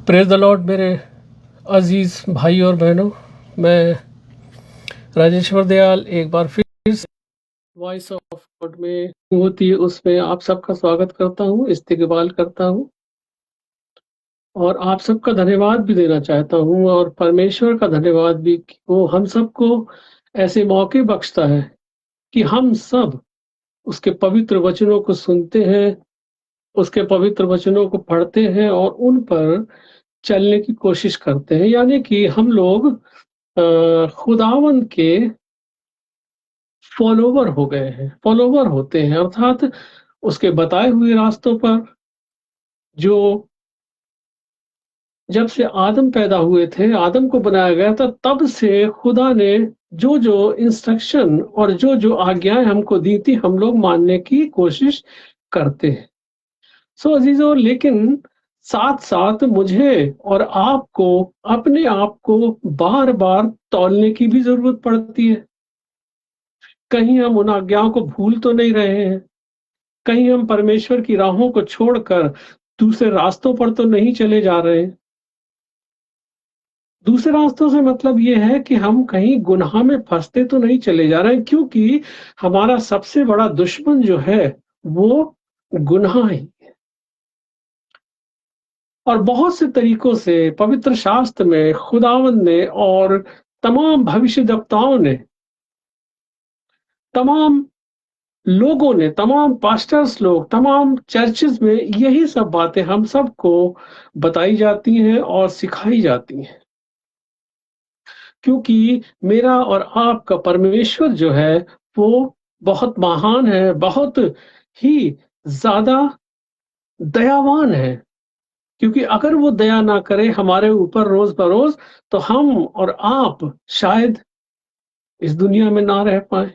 Praise the Lord मेरे अजीज़ भाई और बहनों। मैं राजेश्वर दयाल एक बार फिर से वॉइस ऑफ गॉड में होती है उसमें आप सबका स्वागत करता हूँ, इस्तकबाल करता हूँ और आप सबका धन्यवाद भी देना चाहता हूँ और परमेश्वर का धन्यवाद भी कि वो हम सबको ऐसे मौके बख्शता है कि हम सब उसके पवित्र वचनों को सुनते हैं, उसके पवित्र वचनों को पढ़ते हैं और उन पर चलने की कोशिश करते हैं। यानी कि हम लोग खुदावंद के फॉलोवर हो गए हैं, फॉलोवर होते हैं, अर्थात उसके बताए हुए रास्तों पर जो जब से आदम पैदा हुए थे, आदम को बनाया गया था, तब से खुदा ने जो जो इंस्ट्रक्शन और जो जो आज्ञाएं हमको दी थी, हम लोग मानने की कोशिश करते हैं। सो अजीजों, लेकिन साथ साथ मुझे और आपको अपने आप को बार बार तौलने की भी जरूरत पड़ती है। कहीं हम उन आज्ञाओं को भूल तो नहीं रहे हैं, कहीं हम परमेश्वर की राहों को छोड़कर दूसरे रास्तों पर तो नहीं चले जा रहे हैं। दूसरे रास्तों से मतलब ये है कि हम कहीं गुनाह में फंसते तो नहीं चले जा रहे हैं, क्योंकि हमारा सबसे बड़ा दुश्मन जो है वो गुनाह ही। और बहुत से तरीकों से पवित्र शास्त्र में खुदावंद ने और तमाम भविष्यद्वक्ताओं ने, तमाम लोगों ने, तमाम पास्टर्स लोग, तमाम चर्चेस में यही सब बातें हम सबको बताई जाती हैं और सिखाई जाती हैं, क्योंकि मेरा और आपका परमेश्वर जो है वो बहुत महान है, बहुत ही ज्यादा दयावान है। क्योंकि अगर वो दया ना करे हमारे ऊपर रोज बरोज, तो हम और आप शायद इस दुनिया में ना रह पाए,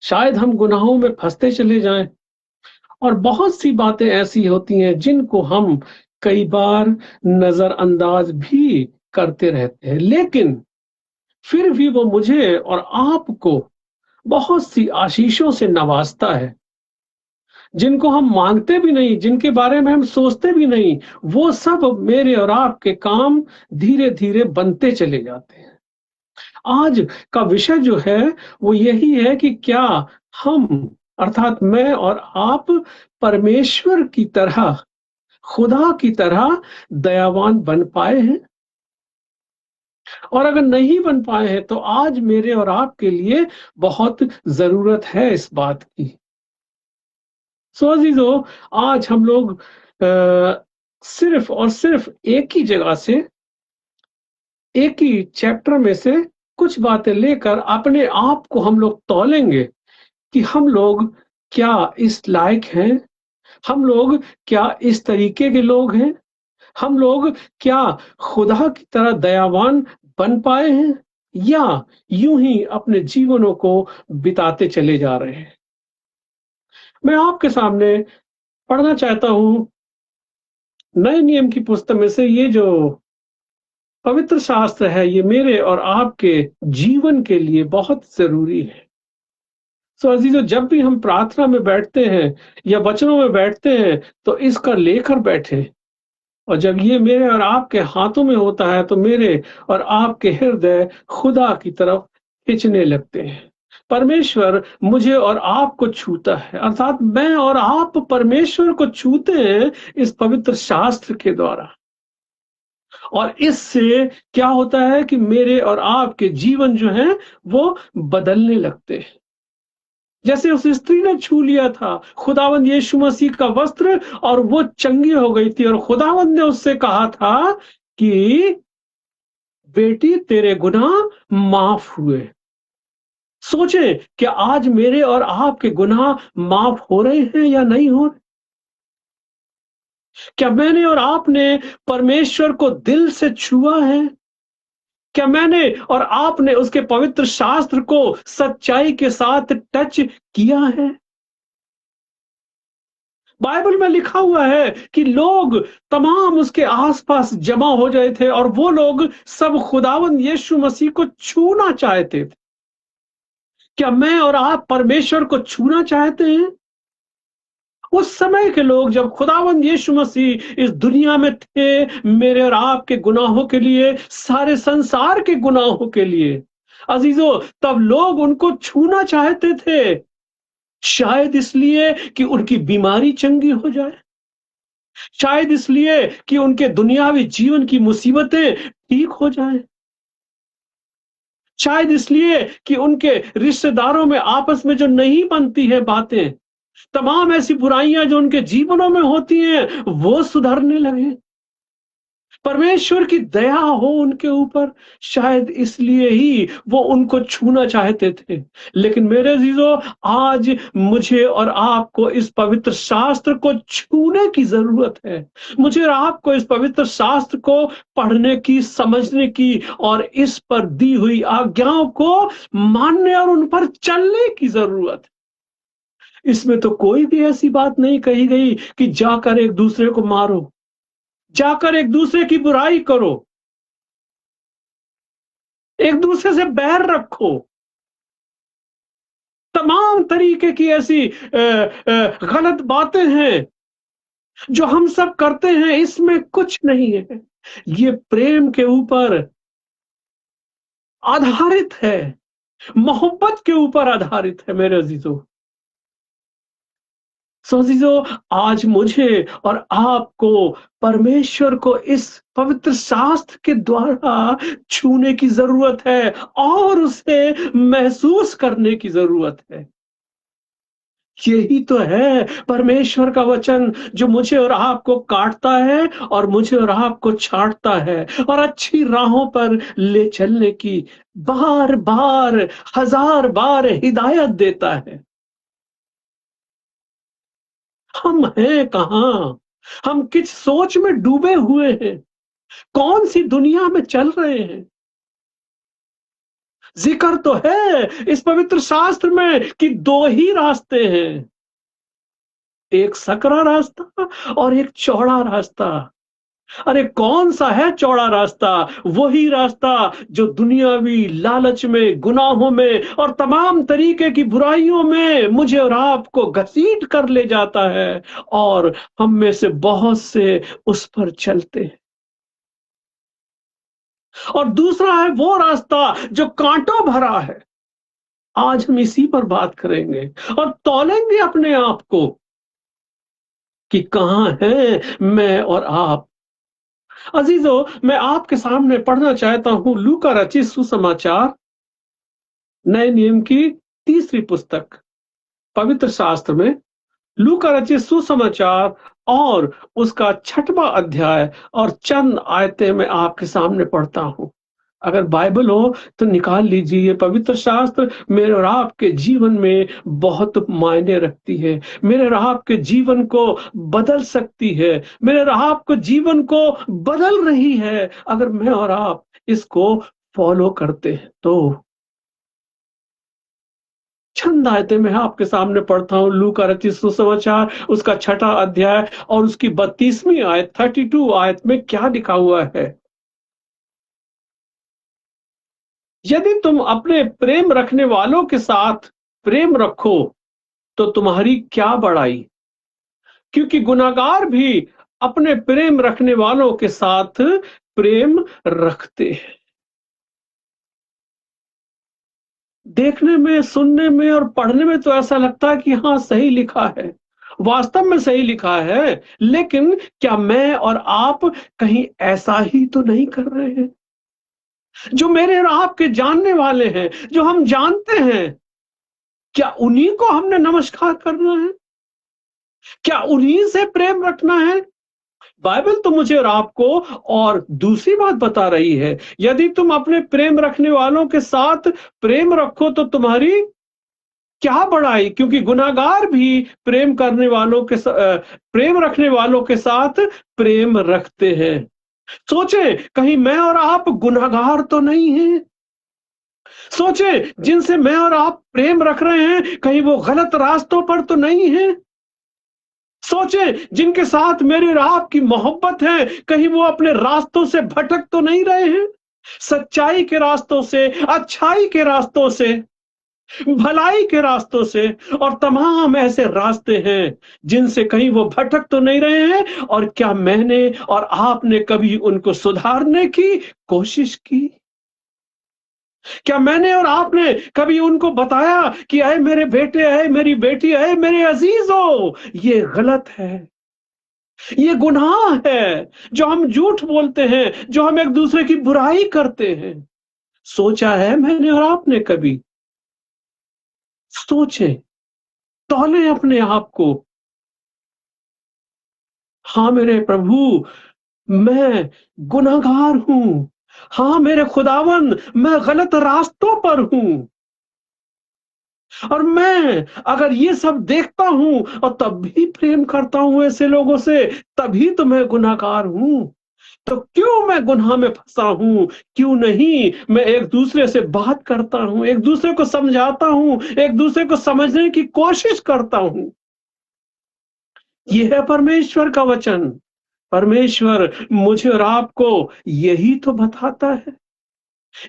शायद हम गुनाहों में फंसते चले जाएं। और बहुत सी बातें ऐसी होती हैं जिनको हम कई बार नजरअंदाज भी करते रहते हैं, लेकिन फिर भी वो मुझे और आपको बहुत सी आशीषों से नवाजता है, जिनको हम मानते भी नहीं, जिनके बारे में हम सोचते भी नहीं, वो सब मेरे और आपके काम धीरे धीरे बनते चले जाते हैं। आज का विषय जो है वो यही है कि क्या हम, अर्थात मैं और आप, परमेश्वर की तरह, खुदा की तरह दयावान बन पाए हैं। और अगर नहीं बन पाए हैं तो आज मेरे और आपके लिए बहुत जरूरत है इस बात की। सो अजीजों, आज हम लोग सिर्फ और सिर्फ एक ही जगह से, एक ही चैप्टर में से कुछ बातें लेकर अपने आप को हम लोग तौलेंगे कि हम लोग क्या इस लायक हैं, हम लोग क्या इस तरीके के लोग हैं, हम लोग क्या खुदा की तरह दयावान बन पाए हैं, या यूं ही अपने जीवनों को बिताते चले जा रहे हैं। मैं आपके सामने पढ़ना चाहता हूं नए नियम की पुस्तक में से ये जो पवित्र शास्त्र है, ये मेरे और आपके जीवन के लिए बहुत जरूरी है। सो अजीजों, जब भी हम प्रार्थना में बैठते हैं या वचनों में बैठते हैं तो इसका लेकर बैठे, और जब ये मेरे और आपके हाथों में होता है तो मेरे और आपके हृदय खुदा की तरफ खिंचने लगते हैं। परमेश्वर मुझे और आपको छूता है, अर्थात मैं और आप परमेश्वर को छूते हैं इस पवित्र शास्त्र के द्वारा। और इससे क्या होता है कि मेरे और आपके जीवन जो है वो बदलने लगते हैं। जैसे उस स्त्री ने छू लिया था खुदावंद यीशु मसीह का वस्त्र और वो चंगी हो गई थी, और खुदावंद ने उससे कहा था कि बेटी तेरे गुनाह माफ हुए। सोचे कि आज मेरे और आपके गुनाह माफ हो रहे हैं या नहीं हो रहे? क्या मैंने और आपने परमेश्वर को दिल से छुआ है? क्या मैंने और आपने उसके पवित्र शास्त्र को सच्चाई के साथ टच किया है? बाइबल में लिखा हुआ है कि लोग तमाम उसके आसपास जमा हो गए थे और वो लोग सब खुदावंद यीशु मसीह को छूना चाहते थे। क्या मैं और आप परमेश्वर को छूना चाहते हैं? उस समय के लोग जब खुदावंद यीशु मसीह इस दुनिया में थे, मेरे और आपके गुनाहों के लिए, सारे संसार के गुनाहों के लिए, अजीजों, तब लोग उनको छूना चाहते थे, शायद इसलिए कि उनकी बीमारी चंगी हो जाए, शायद इसलिए कि उनके दुनियावी जीवन की मुसीबतें ठीक हो जाएं, शायद इसलिए कि उनके रिश्तेदारों में आपस में जो नहीं बनती है बातें, तमाम ऐसी बुराइयां जो उनके जीवनों में होती हैं, वो सुधरने लगे। परमेश्वर की दया हो उनके ऊपर, शायद इसलिए ही वो उनको छूना चाहते थे। लेकिन मेरे अजीजों, आज मुझे और आपको इस पवित्र शास्त्र को छूने की जरूरत है। मुझे और आपको इस पवित्र शास्त्र को पढ़ने की, समझने की और इस पर दी हुई आज्ञाओं को मानने और उन पर चलने की जरूरत है। इसमें तो कोई भी ऐसी बात नहीं कही गई कि जाकर एक दूसरे को मारो, जाकर एक दूसरे की बुराई करो, एक दूसरे से बैर रखो। तमाम तरीके की ऐसी गलत बातें हैं जो हम सब करते हैं, इसमें कुछ नहीं है। ये प्रेम के ऊपर आधारित है, मोहब्बत के ऊपर आधारित है मेरे अजीजों। सो अजीजों, आज मुझे और आपको परमेश्वर को इस पवित्र शास्त्र के द्वारा छूने की जरूरत है और उसे महसूस करने की जरूरत है। यही तो है परमेश्वर का वचन जो मुझे और आपको काटता है और मुझे और आपको छांटता है और अच्छी राहों पर ले चलने की बार बार, हजार बार हिदायत देता है। हम हैं कहाँ? हम किस सोच में डूबे हुए हैं? कौन सी दुनिया में चल रहे हैं? जिक्र तो है इस पवित्र शास्त्र में कि दो ही रास्ते हैं, एक सकरा रास्ता और एक चौड़ा रास्ता। अरे कौन सा है चौड़ा रास्ता? वही रास्ता जो दुनियावी लालच में, गुनाहों में और तमाम तरीके की बुराइयों में मुझे और आपको घसीट कर ले जाता है और हम में से बहुत से उस पर चलते हैं। और दूसरा है वो रास्ता जो कांटों भरा है। आज हम इसी पर बात करेंगे और तौलेंगे अपने आप को कि कहां है मैं और आप। अजीजों, मैं आपके सामने पढ़ना चाहता हूं लूका रचित सुसमाचार, नए नियम की तीसरी पुस्तक, पवित्र शास्त्र में लूका रचित सुसमाचार और उसका 6वां अध्याय और चंद आयतें मैं आपके सामने पढ़ता हूं। अगर बाइबल हो तो निकाल लीजिए। ये पवित्र शास्त्र मेरे और आपके जीवन में बहुत मायने रखती है, मेरे और आपके जीवन को बदल सकती है, मेरे और आपके जीवन को बदल रही है अगर मैं और आप इसको फॉलो करते हैं तो। चंद आयतें मैं आपके सामने पढ़ता हूं। लूका रचित सुसमाचार उसका 6वां अध्याय और उसकी 32वीं आयत, 32 आयत में क्या लिखा हुआ है। यदि तुम अपने प्रेम रखने वालों के साथ प्रेम रखो तो तुम्हारी क्या बड़ाई, क्योंकि गुनाहगार भी अपने प्रेम रखने वालों के साथ प्रेम रखते हैं। देखने में, सुनने में और पढ़ने में तो ऐसा लगता है कि हाँ सही लिखा है, वास्तव में सही लिखा है, लेकिन क्या मैं और आप कहीं ऐसा ही तो नहीं कर रहे हैं? जो मेरे और आपके जानने वाले हैं, जो हम जानते हैं, क्या उन्हीं को हमने नमस्कार करना है? क्या उन्हीं से प्रेम रखना है? बाइबल तो मुझे और आपको और दूसरी बात बता रही है, यदि तुम अपने प्रेम रखने वालों के साथ प्रेम रखो तो तुम्हारी क्या बड़ाई, क्योंकि गुनाहगार भी प्रेम रखने वालों के साथ प्रेम रखते हैं। सोचे कहीं मैं और आप गुनाहगार तो नहीं हैं? सोचे जिनसे मैं और आप प्रेम रख रहे हैं कहीं वो गलत रास्तों पर तो नहीं है? सोचे जिनके साथ मेरे और आपकी मोहब्बत है कहीं वो अपने रास्तों से भटक तो नहीं रहे हैं, सच्चाई के रास्तों से, अच्छाई के रास्तों से? भलाई के रास्तों से, और तमाम ऐसे रास्ते हैं जिनसे कहीं वो भटक तो नहीं रहे हैं, और क्या मैंने और आपने कभी उनको सुधारने की कोशिश की? क्या मैंने और आपने कभी उनको बताया कि अरे मेरे बेटे, अरे मेरी बेटी, अरे मेरे अजीजों, ये गलत है, ये गुनाह है, जो हम झूठ बोलते हैं, जो हम एक दूसरे की बुराई करते हैं? सोचा है मैंने और आपने कभी? सोचे, तौले अपने आप को। हाँ मेरे प्रभु, मैं गुनहगार हूं। हाँ मेरे खुदावन, मैं गलत रास्तों पर हूं, और मैं अगर ये सब देखता हूं और तब भी प्रेम करता हूं ऐसे लोगों से, तभी तो मैं गुनहगार हूं। तो क्यों मैं गुनाह में फंसा हूं? क्यों नहीं मैं एक दूसरे से बात करता हूं, एक दूसरे को समझाता हूं, एक दूसरे को समझने की कोशिश करता हूं? यह है परमेश्वर का वचन। परमेश्वर मुझे और आपको यही तो बताता है,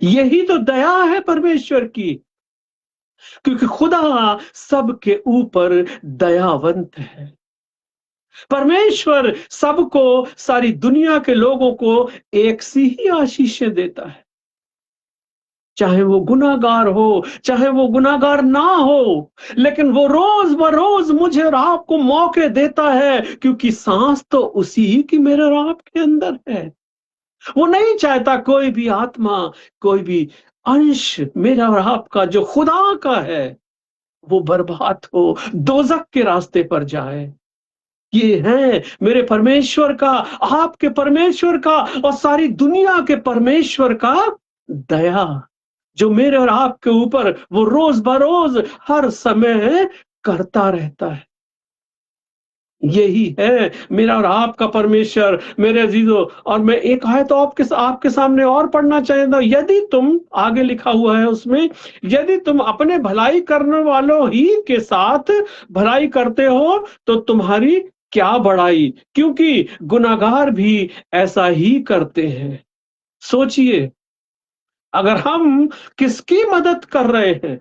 यही तो दया है परमेश्वर की, क्योंकि खुदा सबके ऊपर दयावंत है। परमेश्वर सबको, सारी दुनिया के लोगों को एक सी ही आशीषें देता है, चाहे वो गुनाहगार हो, चाहे वो गुनाहगार ना हो, लेकिन वो रोज बरोज मुझे और आपको मौके देता है, क्योंकि सांस तो उसी ही की मेरे और आपके अंदर है। वो नहीं चाहता कोई भी आत्मा, कोई भी अंश मेरा और आपका जो खुदा का है, वो बर्बाद हो, दोजख के रास्ते पर जाए। ये है मेरे परमेश्वर का, आपके परमेश्वर का, और सारी दुनिया के परमेश्वर का दया, जो मेरे और आपके ऊपर वो रोज बरोज हर समय करता रहता है। यही है मेरा और आपका परमेश्वर मेरे अजीजों। और मैं एक आयत तो आपके सामने और पढ़ना चाहता हूं। यदि तुम, आगे लिखा हुआ है उसमें, यदि तुम अपने भलाई करने वालों ही के साथ भलाई करते हो तो तुम्हारी क्या बड़ाई, क्योंकि गुनाहगार भी ऐसा ही करते हैं। सोचिए, अगर हम किसकी मदद कर रहे हैं?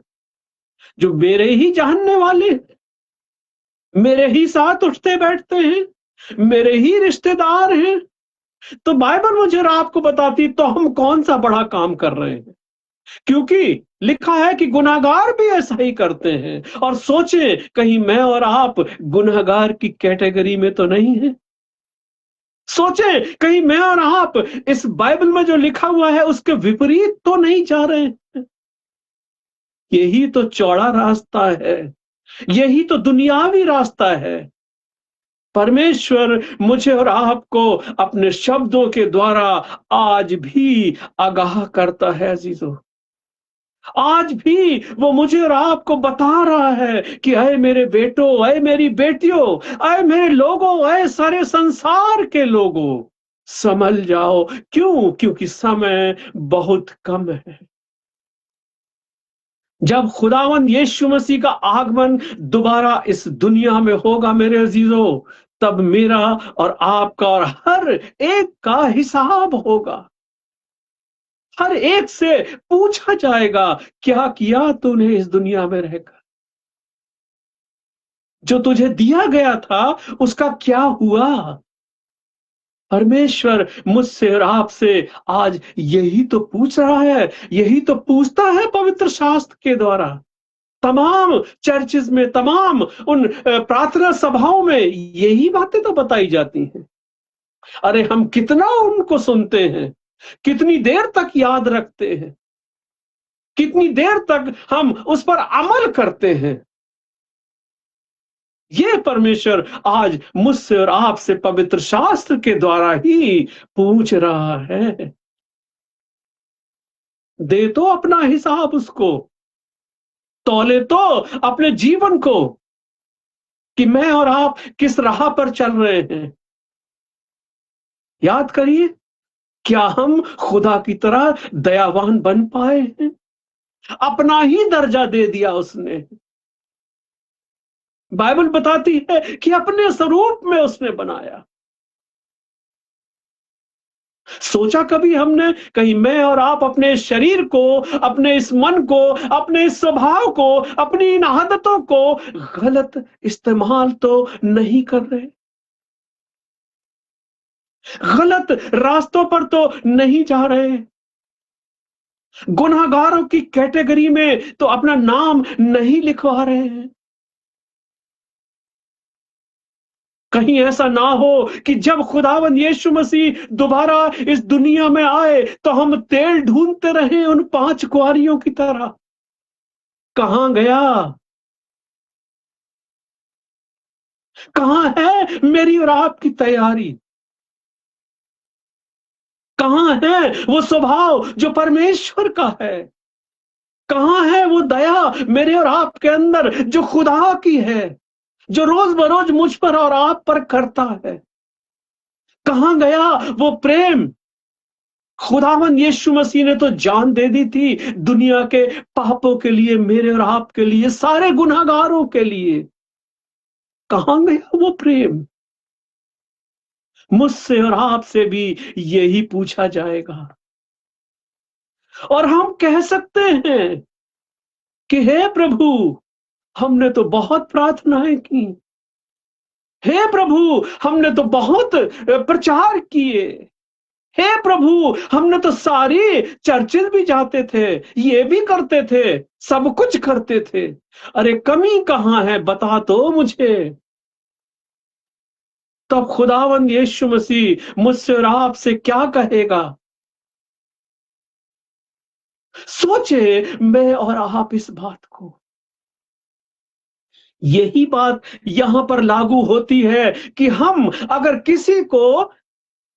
जो मेरे ही जानने वाले, मेरे ही साथ उठते बैठते हैं, मेरे ही रिश्तेदार हैं, तो बाइबल मुझे और आपको बताती तो हम कौन सा बड़ा काम कर रहे हैं? क्योंकि लिखा है कि गुनाहगार भी ऐसा ही करते हैं। और सोचे, कहीं मैं और आप गुनाहगार की कैटेगरी में तो नहीं है? सोचे, कहीं मैं और आप इस बाइबल में जो लिखा हुआ है उसके विपरीत तो नहीं जा रहे हैं? यही तो चौड़ा रास्ता है, यही तो दुनियावी रास्ता है। परमेश्वर मुझे और आपको अपने शब्दों के द्वारा आज भी आगाह करता है अजीजों। आज भी वो मुझे और आपको बता रहा है कि अय मेरे बेटों, अय मेरी बेटियों, अय मेरे लोगों, अय सारे संसार के लोगों, संभल जाओ। क्यों? क्योंकि समय बहुत कम है। जब खुदावंद यीशु मसीह का आगमन दोबारा इस दुनिया में होगा मेरे अजीजों, तब मेरा और आपका और हर एक का हिसाब होगा। हर एक से पूछा जाएगा, क्या किया तूने इस दुनिया में रहकर? जो तुझे दिया गया था उसका क्या हुआ? परमेश्वर मुझसे और आपसे आज यही तो पूछ रहा है, यही तो पूछता है पवित्र शास्त्र के द्वारा। तमाम चर्चेस में, तमाम उन प्रार्थना सभाओं में यही बातें तो बताई जाती हैं। अरे हम कितना उनको सुनते हैं, कितनी देर तक याद रखते हैं, कितनी देर तक हम उस पर अमल करते हैं? ये परमेश्वर आज मुझसे और आपसे पवित्र शास्त्र के द्वारा ही पूछ रहा है। दे तो अपना हिसाब उसको, तौले तो अपने जीवन को, कि मैं और आप किस राह पर चल रहे हैं। याद करिए, क्या हम खुदा की तरह दयावान बन पाए हैं? अपना ही दर्जा दे दिया उसने। बाइबल बताती है कि अपने स्वरूप में उसने बनाया। सोचा कभी हमने, कहीं मैं और आप अपने इस शरीर को, अपने इस मन को, अपने इस स्वभाव को, अपनी इन आदतों को गलत इस्तेमाल तो नहीं कर रहे? गलत रास्तों पर तो नहीं जा रहे? गुनाहगारों की कैटेगरी में तो अपना नाम नहीं लिखवा रहे हैं? कहीं ऐसा ना हो कि जब खुदावंद यीशु मसीह दोबारा इस दुनिया में आए तो हम तेल ढूंढते रहे उन 5 कुँवारियों की तरह। कहां गया? कहां है मेरी और आपकी तैयारी? कहां है वो स्वभाव जो परमेश्वर का है? कहां है वो दया मेरे और आपके अंदर जो खुदा की है, जो रोज बरोज मुझ पर और आप पर करता है? कहां गया वो प्रेम? खुदावन यीशु मसीह ने तो जान दे दी थी दुनिया के पापों के लिए, मेरे और आपके लिए, सारे गुनाहगारों के लिए। कहां गया वो प्रेम? मुझसे और आपसे भी यही पूछा जाएगा। और हम कह सकते हैं कि हे प्रभु, हमने तो बहुत प्रार्थनाएं की, हे प्रभु, हमने तो बहुत प्रचार किए, हे प्रभु, हमने तो सारी चर्चिल भी जाते थे, ये भी करते थे, सब कुछ करते थे। अरे कमी कहां है, बता तो मुझे। तब खुदावंद यीशु मसीह मुझसे और आपसे क्या कहेगा? सोचे मैं और आप इस बात को। यही बात यहां पर लागू होती है कि हम अगर किसी को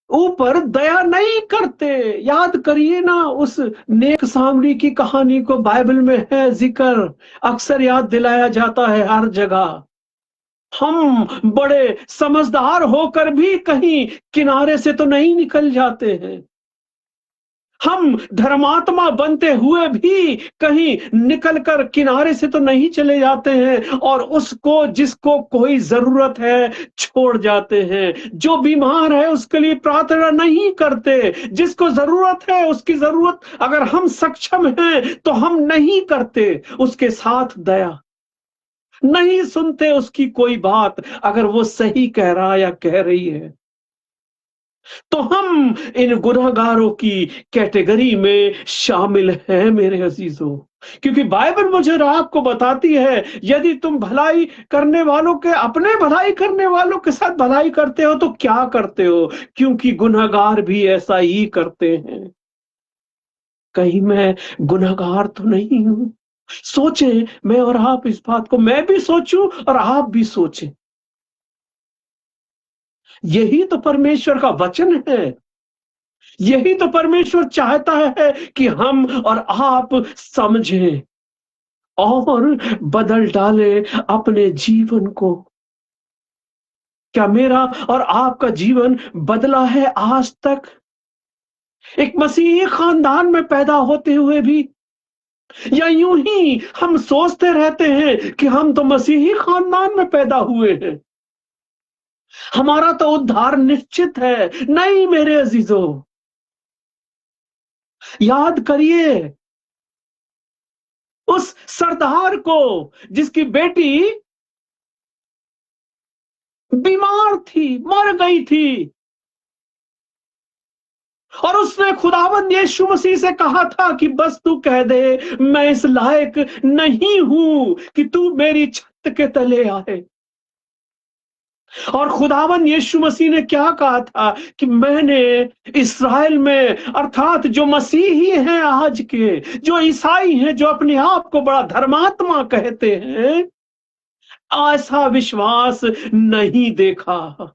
ऊपर दया नहीं करते, याद करिए ना उस नेक सामरी की कहानी को, बाइबल में है जिक्र, अक्सर याद दिलाया जाता है हर जगह। हम बड़े समझदार होकर भी कहीं किनारे से तो नहीं निकल जाते हैं। हम धर्मात्मा बनते हुए भी कहीं निकलकर किनारे से तो नहीं चले जाते हैं और उसको जिसको कोई जरूरत है छोड़ जाते हैं। जो बीमार है उसके लिए प्रार्थना नहीं करते, जिसको जरूरत है उसकी जरूरत अगर हम सक्षम हैं तो हम नहीं करते, उसके साथ दया नहीं सुनते उसकी कोई बात अगर वो सही कह रहा या कह रही है। तो हम इन गुनहगारों की कैटेगरी में शामिल हैं मेरे अजीजों। क्योंकि बाइबल मुझे और आपको बताती है यदि तुम भलाई करने वालों के, अपने भलाई करने वालों के साथ भलाई करते हो तो क्या करते हो? क्योंकि गुनहगार भी ऐसा ही करते हैं। कहीं मैं गुनहगार तो नहीं हूं? सोचे मैं और आप इस बात को, मैं भी सोचूं और आप भी सोचें। यही तो परमेश्वर का वचन है। यही तो परमेश्वर चाहता है कि हम और आप समझें और बदल डाले अपने जीवन को। क्या मेरा और आपका जीवन बदला है आज तक? एक मसीही खानदान में पैदा होते हुए भी, या यूं ही हम सोचते रहते हैं कि हम तो मसीही खानदान में पैदा हुए हैं, हमारा तो उद्धार निश्चित है? नहीं मेरे अजीजों, याद करिए उस सरदार को जिसकी बेटी बीमार थी, मर गई थी, और उसने खुदावंद यीशु मसीह से कहा था कि बस तू कह दे मैं इस लायक नहीं हूं कि तू मेरी छत के तले आए। और खुदावन यीशु मसीह ने क्या कहा था कि मैंने इस्राएल में, अर्थात जो मसीही हैं आज के, जो ईसाई हैं, जो अपने आप को बड़ा धर्मात्मा कहते हैं, ऐसा विश्वास नहीं देखा।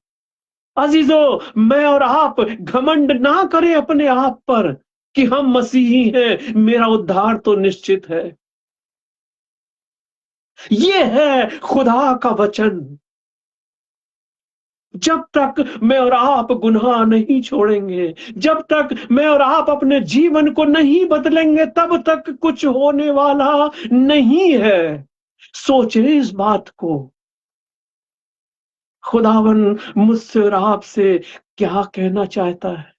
अजीजों, मैं और आप घमंड ना करें अपने आप पर कि हम मसीही हैं, मेरा उद्धार तो निश्चित है। ये है खुदा का वचन। जब तक मैं और आप गुनाह नहीं छोड़ेंगे, जब तक मैं और आप अपने जीवन को नहीं बदलेंगे, तब तक कुछ होने वाला नहीं है। सोचे इस बात को। खुदावन मुझसे और आपसे क्या कहना चाहता है?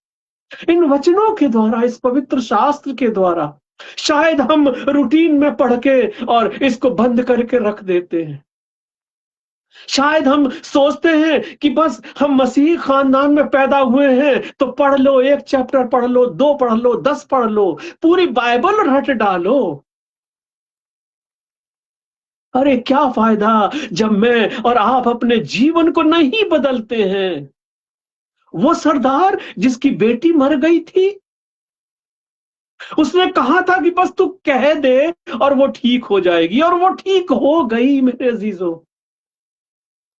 इन वचनों के द्वारा, इस पवित्र शास्त्र के द्वारा। शायद हम रूटीन में पढ़ के और इसको बंद करके रख देते हैं। शायद हम सोचते हैं कि बस हम मसीही खानदान में पैदा हुए हैं तो पढ़ लो, 1 चैप्टर पढ़ लो, 2 पढ़ लो, 10 पढ़ लो, पूरी बाइबल रट डालो। अरे क्या फायदा जब मैं और आप अपने जीवन को नहीं बदलते हैं। वो सरदार जिसकी बेटी मर गई थी, उसने कहा था कि बस तू कह दे और वो ठीक हो जाएगी, और वो ठीक हो गई। मेरे अजीजों,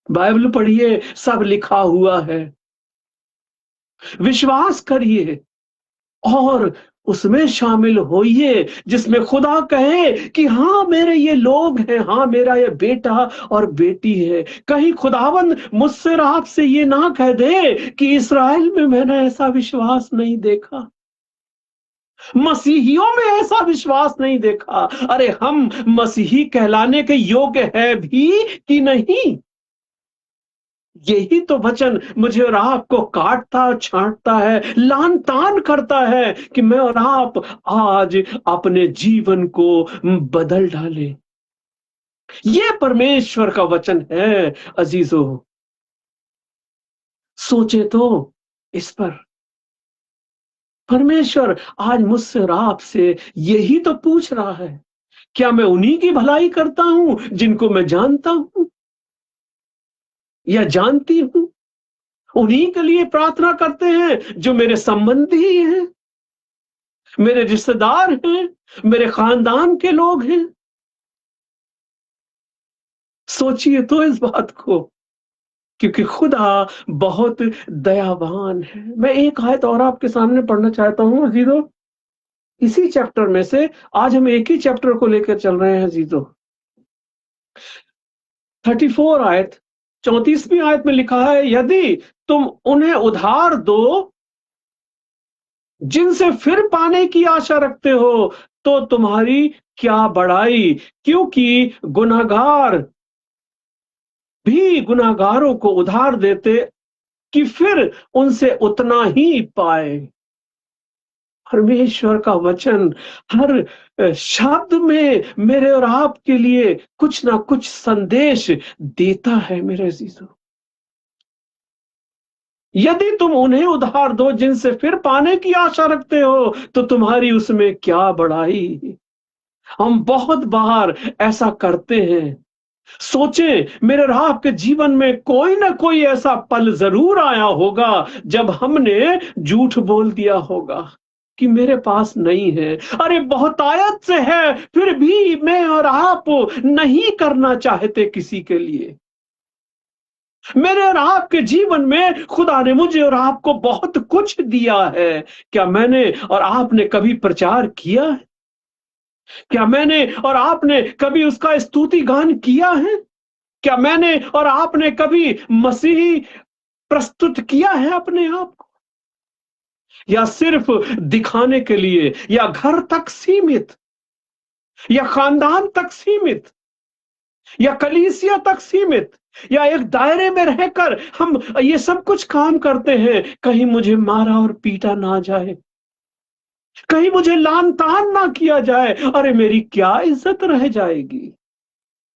बाइबल पढ़िए, सब लिखा हुआ है। विश्वास करिए और उसमें शामिल होइए जिसमें खुदा कहे कि हाँ मेरे ये लोग हैं, हाँ मेरा ये बेटा और बेटी है। कहीं खुदावंद मुझसे और आपसे ये ना कह दे कि इस्राएल में मैंने ऐसा विश्वास नहीं देखा, मसीहियों में ऐसा विश्वास नहीं देखा। अरे हम मसीही कहलाने के योग्य है भी कि नहीं? यही तो वचन मुझे और आपको काटता छांटता है, लान तान करता है कि मैं और आप आज अपने जीवन को बदल डाले। ये परमेश्वर का वचन है अजीजों। सोचे तो इस पर। परमेश्वर आज मुझसे और आपसे यही तो पूछ रहा है। क्या मैं उन्हीं की भलाई करता हूं जिनको मैं जानता हूं या जानती हूं? उन्हीं के लिए प्रार्थना करते हैं जो मेरे संबंधी हैं, मेरे रिश्तेदार हैं, मेरे खानदान के लोग हैं। सोचिए तो इस बात को, क्योंकि खुदा बहुत दयावान है। मैं एक आयत और आपके सामने पढ़ना चाहता हूं अजीजों, इसी चैप्टर में से। आज हम एक ही चैप्टर को लेकर चल रहे हैं अजीजों। 34 आयत, 34वीं आयत में लिखा है, यदि तुम उन्हें उधार दो जिनसे फिर पाने की आशा रखते हो तो तुम्हारी क्या बड़ाई, क्योंकि गुनाहगार भी गुनाहगारों को उधार देते कि फिर उनसे उतना ही पाए। परमेश्वर का वचन हर शब्द में मेरे और आपके लिए कुछ ना कुछ संदेश देता है मेरे अजीजों। यदि तुम उन्हें उधार दो जिनसे फिर पाने की आशा रखते हो तो तुम्हारी उसमें क्या बड़ाई। हम बहुत बार ऐसा करते हैं। सोचें, मेरे और आपके जीवन में कोई ना कोई ऐसा पल जरूर आया होगा जब हमने झूठ बोल दिया होगा कि मेरे पास नहीं है। अरे बहुतायत से है, फिर भी मैं और आप नहीं करना चाहते किसी के लिए। मेरे और आपके जीवन में खुदा ने मुझे और आपको बहुत कुछ दिया है। क्या मैंने और आपने कभी प्रचार किया है? क्या मैंने और आपने कभी उसका स्तुति गान किया है? क्या मैंने और आपने कभी मसीही प्रस्तुत किया है अपने आप को? या सिर्फ दिखाने के लिए, या घर तक सीमित, या खानदान तक सीमित, या कलीसिया तक सीमित, या एक दायरे में रहकर हम ये सब कुछ काम करते हैं। कहीं मुझे मारा और पीटा ना जाए, कहीं मुझे लान तान ना किया जाए, अरे मेरी क्या इज्जत रह जाएगी।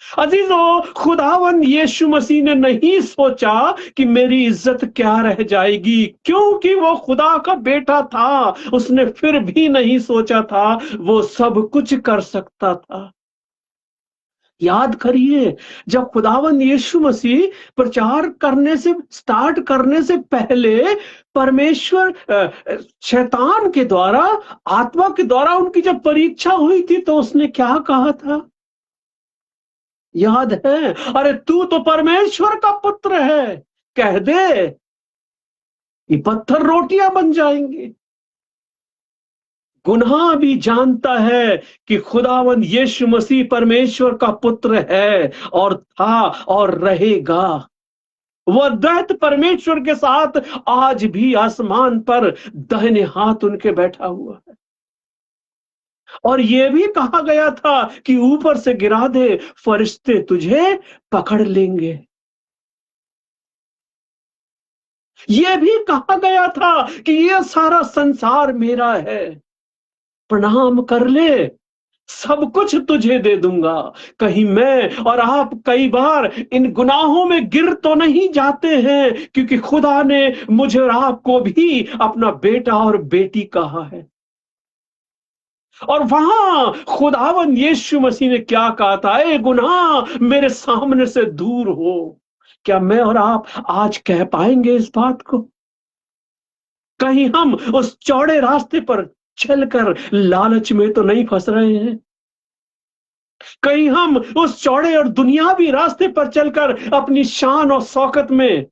अजीजों, खुदावन यीशु मसीह ने नहीं सोचा कि मेरी इज्जत क्या रह जाएगी, क्योंकि वो खुदा का बेटा था। उसने फिर भी नहीं सोचा था वो सब कुछ कर सकता था। याद करिए, जब खुदावन यीशु मसीह प्रचार करने से स्टार्ट करने से पहले परमेश्वर शैतान के द्वारा, आत्मा के द्वारा उनकी जब परीक्षा हुई थी तो उसने क्या कहा था? याद है? अरे तू तो परमेश्वर का पुत्र है, कह दे ये पत्थर रोटियां बन जाएंगे। गुनाह भी जानता है कि खुदावन यीशु मसीह परमेश्वर का पुत्र है और था और रहेगा। वह दैत परमेश्वर के साथ आज भी आसमान पर दाहिने हाथ उनके बैठा हुआ है। और यह भी कहा गया था कि ऊपर से गिरा दे, फरिश्ते तुझे पकड़ लेंगे। ये भी कहा गया था कि ये सारा संसार मेरा है, प्रणाम कर ले, सब कुछ तुझे दे दूंगा। कहीं मैं और आप कई बार इन गुनाहों में गिर तो नहीं जाते हैं, क्योंकि खुदा ने मुझे और आपको भी अपना बेटा और बेटी कहा है। और वहां खुदावन यीशु मसीह ने क्या कहा था, ए गुनाह मेरे सामने से दूर हो। क्या मैं और आप आज कह पाएंगे इस बात को? कहीं हम उस चौड़े रास्ते पर चलकर लालच में तो नहीं फंस रहे हैं? कहीं हम उस चौड़े और दुनियावी रास्ते पर चलकर अपनी शान और शौकत में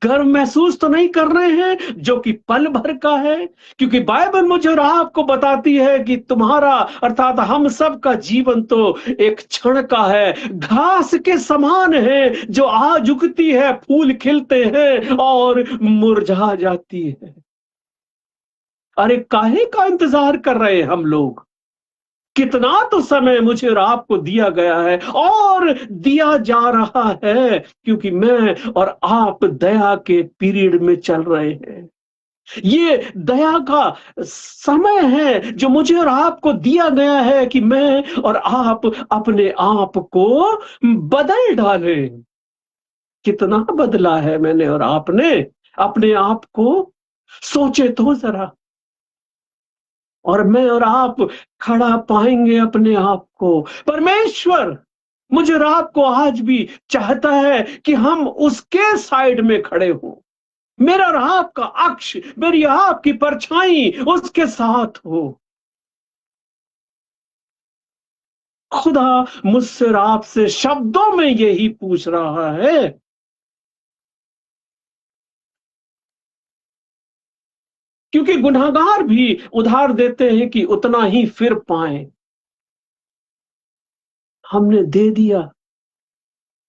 गर्व महसूस तो नहीं कर रहे हैं, जो कि पल भर का है? क्योंकि बाइबल मुझे और आपको बताती है कि तुम्हारा अर्थात हम सब का जीवन तो एक क्षण का है, घास के समान है, जो आज उगती है, फूल खिलते हैं और मुरझा जाती है। अरे काहे का इंतजार कर रहे हैं हम लोग? कितना तो समय मुझे और आपको दिया गया है और दिया जा रहा है, क्योंकि मैं और आप दया के पीरियड में चल रहे हैं। ये दया का समय है जो मुझे और आपको दिया गया है कि मैं और आप अपने आप को बदल डालें। कितना बदला है मैंने और आपने अपने आप को? सोचे तो जरा। और मैं और आप खड़ा पाएंगे अपने आप को। परमेश्वर मुझे और आपको आज भी चाहता है कि हम उसके साइड में खड़े हो। मेरा और आपका अक्ष, मेरी आपकी परछाई उसके साथ हो। खुदा मुझसे और आपसे शब्दों में यही पूछ रहा है। क्योंकि गुनाहगार भी उधार देते हैं कि उतना ही फिर पाए। हमने दे दिया,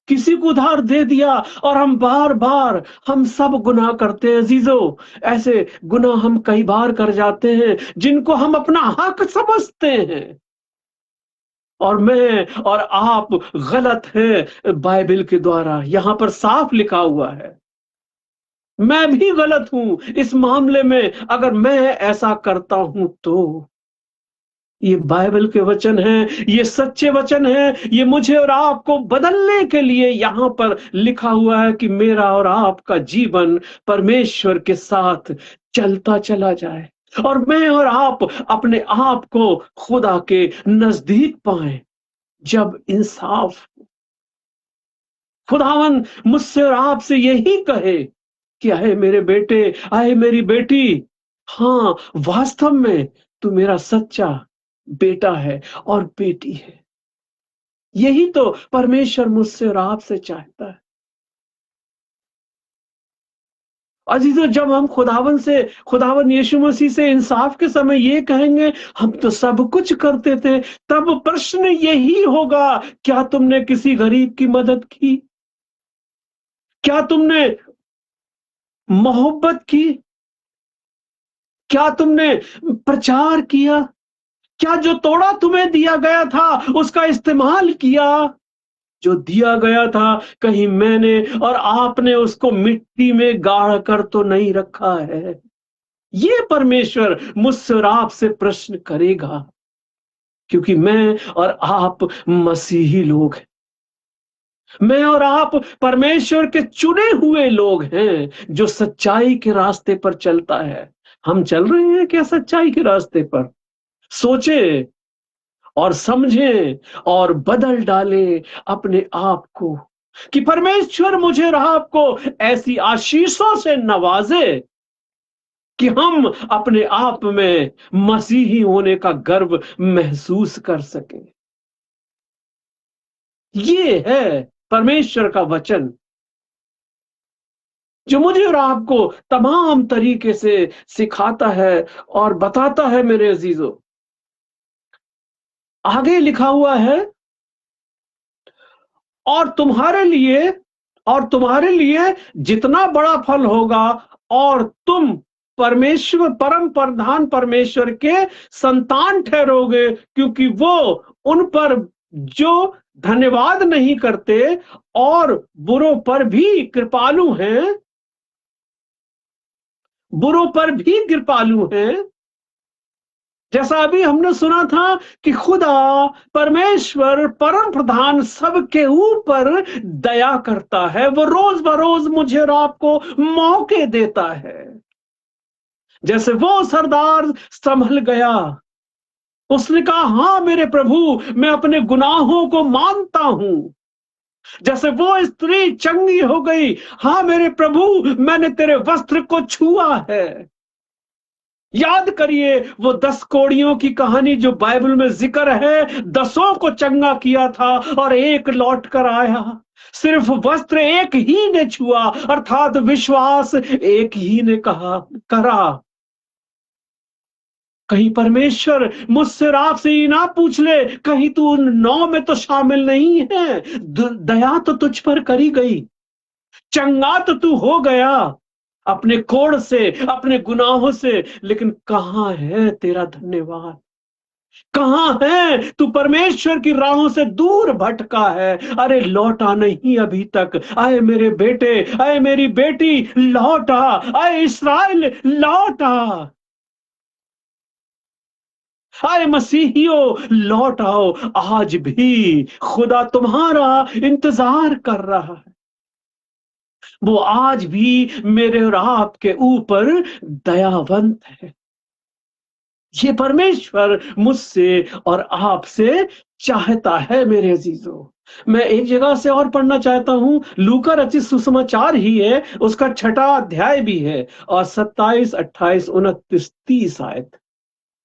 किसी को उधार दे दिया, और हम बार बार हम सब गुनाह करते हैं अजीजों। ऐसे गुनाह हम कई बार कर जाते हैं जिनको हम अपना हक समझते हैं। और मैं और आप गलत है, बाइबल के द्वारा यहां पर साफ लिखा हुआ है। मैं भी गलत हूं इस मामले में, अगर मैं ऐसा करता हूं तो। ये बाइबल के वचन हैं, ये सच्चे वचन हैं, ये मुझे और आपको बदलने के लिए यहां पर लिखा हुआ है कि मेरा और आपका जीवन परमेश्वर के साथ चलता चला जाए, और मैं और आप अपने आप को खुदा के नजदीक पाएं। जब इंसाफ, खुदावन मुझसे और आपसे यही कहे कि आए मेरे बेटे, आए मेरी बेटी, हाँ वास्तव में तू मेरा सच्चा बेटा है और बेटी है। यही तो परमेश्वर मुझसे और आपसे चाहता है। अजीजों, जब हम खुदावन यीशु मसीह से इंसाफ के समय ये कहेंगे हम तो सब कुछ करते थे, तब प्रश्न यही होगा, क्या तुमने किसी गरीब की मदद की? क्या तुमने मोहब्बत की? क्या तुमने प्रचार किया? क्या जो तोड़ा तुम्हें दिया गया था उसका इस्तेमाल किया? जो दिया गया था, कहीं मैंने और आपने उसको मिट्टी में गाड़ कर तो नहीं रखा है? ये परमेश्वर मुझसे और आपसे प्रश्न करेगा, क्योंकि मैं और आप मसीही लोग हैं। मैं और आप परमेश्वर के चुने हुए लोग हैं, जो सच्चाई के रास्ते पर चलता है। हम चल रहे हैं क्या सच्चाई के रास्ते पर? सोचे और समझें और बदल डालें अपने आप को, कि परमेश्वर मुझे और आपको ऐसी आशीषों से नवाजे कि हम अपने आप में मसीही होने का गर्व महसूस कर सकें। ये है परमेश्वर का वचन, जो मुझे और आपको तमाम तरीके से सिखाता है और बताता है। मेरे अजीजों, आगे लिखा हुआ है, और तुम्हारे लिए जितना बड़ा फल होगा, और तुम परमेश्वर, परम प्रधान परमेश्वर के संतान ठहरोगे, क्योंकि वो उन पर जो धन्यवाद नहीं करते और बुरों पर भी कृपालु हैं, बुरों पर भी कृपालु हैं। जैसा अभी हमने सुना था कि खुदा परमेश्वर परम प्रधान सबके ऊपर दया करता है, वो रोज बरोज मुझे और आपको मौके देता है। जैसे वो सरदार संभल गया, उसने कहा हाँ मेरे प्रभु, मैं अपने गुनाहों को मानता हूं। जैसे वो स्त्री चंगी हो गई, हाँ मेरे प्रभु, मैंने तेरे वस्त्र को छुआ है। याद करिए वो 10 कोड़ियों की कहानी जो बाइबल में जिक्र है, 10 को चंगा किया था और एक लौट कर आया। सिर्फ वस्त्र एक ही ने छुआ, अर्थात विश्वास एक ही ने कहा करा। कहीं परमेश्वर मुझसे आपसे ही ना पूछ ले, कहीं तू उन 9 में तो शामिल नहीं है। दया तो तुझ पर करी गई, चंगा तो तू हो गया अपने कोड़ से, अपने गुनाहों से, लेकिन कहां है तेरा धन्यवाद? कहां है तू? परमेश्वर की राहों से दूर भटका है। अरे लौटा नहीं अभी तक। आए मेरे बेटे, आए मेरी बेटी, लौटा। आए इस्राएल, लौटा। हाय मसीहियों, लौट आओ। आज भी खुदा तुम्हारा इंतजार कर रहा है। वो आज भी मेरे और आपके ऊपर दयावंत है। ये परमेश्वर मुझसे और आपसे चाहता है मेरे अजीजों। मैं एक जगह से और पढ़ना चाहता हूं, लूका रचित सुसमाचार ही है, उसका 6वां अध्याय भी है और 27, 28, 29, 30 आयत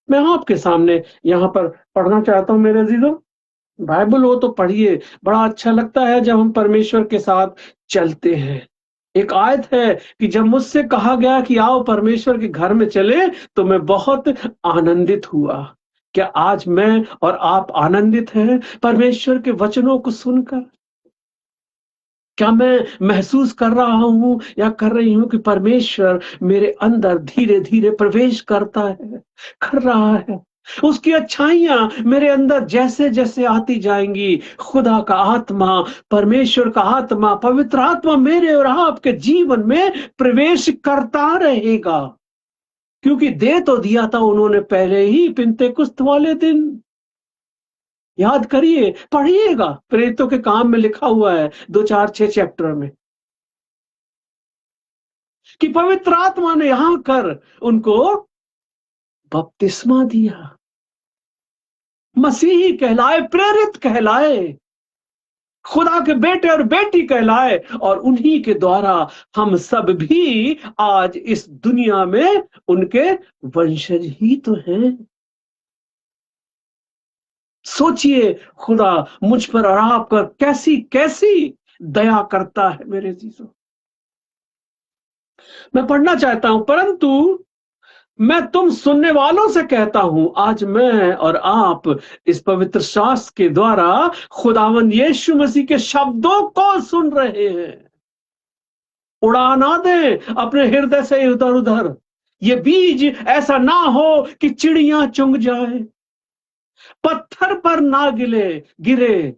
मैं आपके सामने यहां पर पढ़ना चाहता हूं मेरे अजीजों। बाइबल हो तो पढ़िए, बड़ा अच्छा लगता है जब हम परमेश्वर के साथ चलते हैं। एक आयत है कि जब मुझसे कहा गया कि आओ परमेश्वर के घर में चले, तो मैं बहुत आनंदित हुआ। क्या आज मैं और आप आनंदित हैं परमेश्वर के वचनों को सुनकर? क्या मैं महसूस कर रहा हूं या कर रही हूं कि परमेश्वर मेरे अंदर धीरे धीरे प्रवेश करता है, कर रहा है? उसकी अच्छाइयां मेरे अंदर जैसे जैसे आती जाएंगी, खुदा का आत्मा, परमेश्वर का आत्मा, पवित्र आत्मा मेरे और आपके जीवन में प्रवेश करता रहेगा। क्योंकि दे तो दिया था उन्होंने पहले ही पिन्तेकुस्त वाले दिन। याद करिए, पढ़िएगा, प्रेरितों के काम में लिखा हुआ है 2, 4, 6 चैप्टर में कि पवित्र आत्मा ने यहां कर उनको बपतिस्मा दिया। मसीही कहलाए, प्रेरित कहलाए, खुदा के बेटे और बेटी कहलाए, और उन्हीं के द्वारा हम सब भी आज इस दुनिया में उनके वंशज ही तो हैं। सोचिए खुदा मुझ पर और आप पर कैसी कैसी दया करता है मेरे जीजों। मैं पढ़ना चाहता हूं, परंतु मैं तुम सुनने वालों से कहता हूं, आज मैं और आप इस पवित्र शास्त्र के द्वारा खुदावन यीशु मसीह के शब्दों को सुन रहे हैं। उड़ा ना दें अपने हृदय से इधर उधर। ये बीज ऐसा ना हो कि चिड़ियां चुंग जाए, पत्थर पर ना गिरे।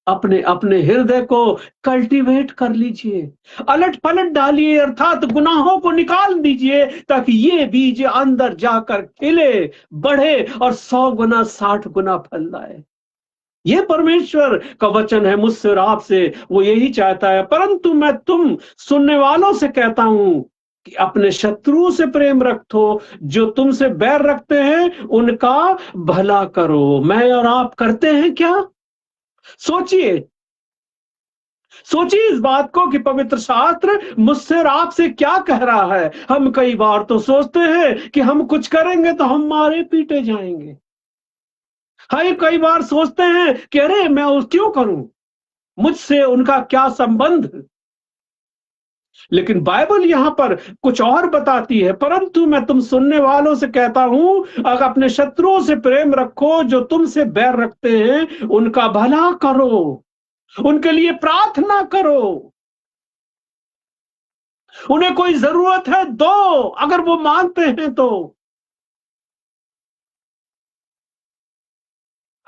अपने अपने हृदय को कल्टीवेट कर लीजिए, अलट पलट डालिए, अर्थात गुनाहों को निकाल दीजिए, ताकि ये बीज अंदर जाकर खिले, बढ़े और 100 गुना 60 गुना फल लाए। ये परमेश्वर का वचन है मुझसे और आपसे, वो यही चाहता है। परंतु मैं तुम सुनने वालों से कहता हूं कि अपने शत्रु से प्रेम रखो, जो तुमसे बैर रखते हैं उनका भला करो। मैं और आप करते हैं क्या? सोचिए, सोचिए इस बात को कि पवित्र शास्त्र मुझसे और आपसे क्या कह रहा है। हम कई बार तो सोचते हैं कि हम कुछ करेंगे तो हम मारे पीटे जाएंगे। हम कई बार सोचते हैं कि अरे मैं क्यों करूं, मुझसे उनका क्या संबंध। लेकिन बाइबल यहां पर कुछ और बताती है। परंतु मैं तुम सुनने वालों से कहता हूं, अगर अपने शत्रुओं से प्रेम रखो, जो तुमसे बैर रखते हैं उनका भला करो, उनके लिए प्रार्थना करो। उन्हें कोई जरूरत है दो, अगर वो मांगते हैं तो।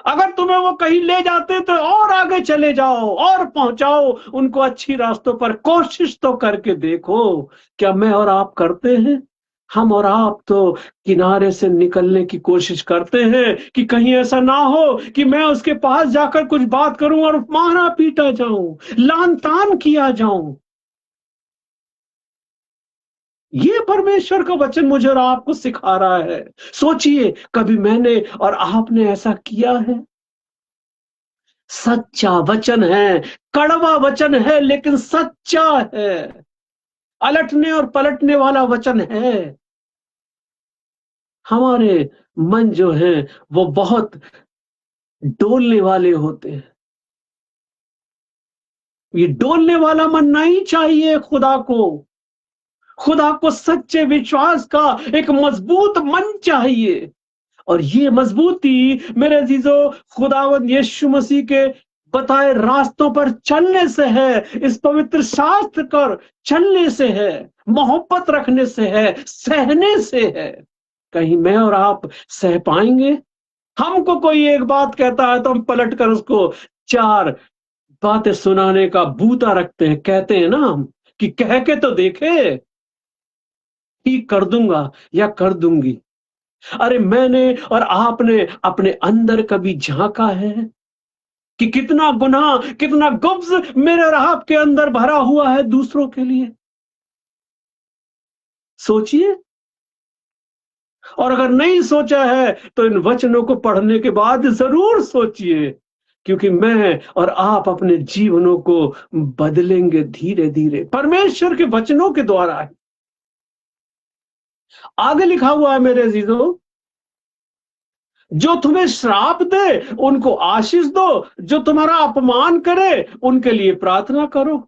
अगर तुम्हें वो कहीं ले जाते तो और आगे चले जाओ और पहुंचाओ उनको अच्छी रास्तों पर, कोशिश तो करके देखो। क्या मैं और आप करते हैं? हम और आप तो किनारे से निकलने की कोशिश करते हैं कि कहीं ऐसा ना हो कि मैं उसके पास जाकर कुछ बात करूं और मारा पीटा जाऊं, लान तान किया जाऊं। ये परमेश्वर का वचन मुझे और आपको सिखा रहा है। सोचिए, कभी मैंने और आपने ऐसा किया है? सच्चा वचन है, कड़वा वचन है लेकिन सच्चा है, अलटने और पलटने वाला वचन है। हमारे मन जो है वो बहुत डोलने वाले होते हैं। ये डोलने वाला मन नहीं चाहिए खुदा को। खुदा को सच्चे विश्वास का एक मजबूत मन चाहिए। और ये मजबूती मेरे अजीजों खुदावंद यीशु मसीह के बताए रास्तों पर चलने से है, इस पवित्र शास्त्र पर चलने से है, मोहब्बत रखने से है, सहने से है। कहीं मैं और आप सह पाएंगे? हमको कोई एक बात कहता है तो हम पलट कर उसको चार बातें सुनाने का बूता रखते हैं। कहते हैं ना हम कि कह के तो देखे, ठीक कर दूंगा या कर दूंगी। अरे मैंने और आपने अपने अंदर कभी झांका है कि कितना गुनाह, कितना गुब्ज मेरे और आपके अंदर भरा हुआ है दूसरों के लिए? सोचिए। और अगर नहीं सोचा है तो इन वचनों को पढ़ने के बाद जरूर सोचिए, क्योंकि मैं और आप अपने जीवनों को बदलेंगे धीरे धीरे परमेश्वर के वचनों के द्वारा। आगे लिखा हुआ है मेरे अजीजों, जो तुम्हें श्राप दे उनको आशीष दो, जो तुम्हारा अपमान करे उनके लिए प्रार्थना करो।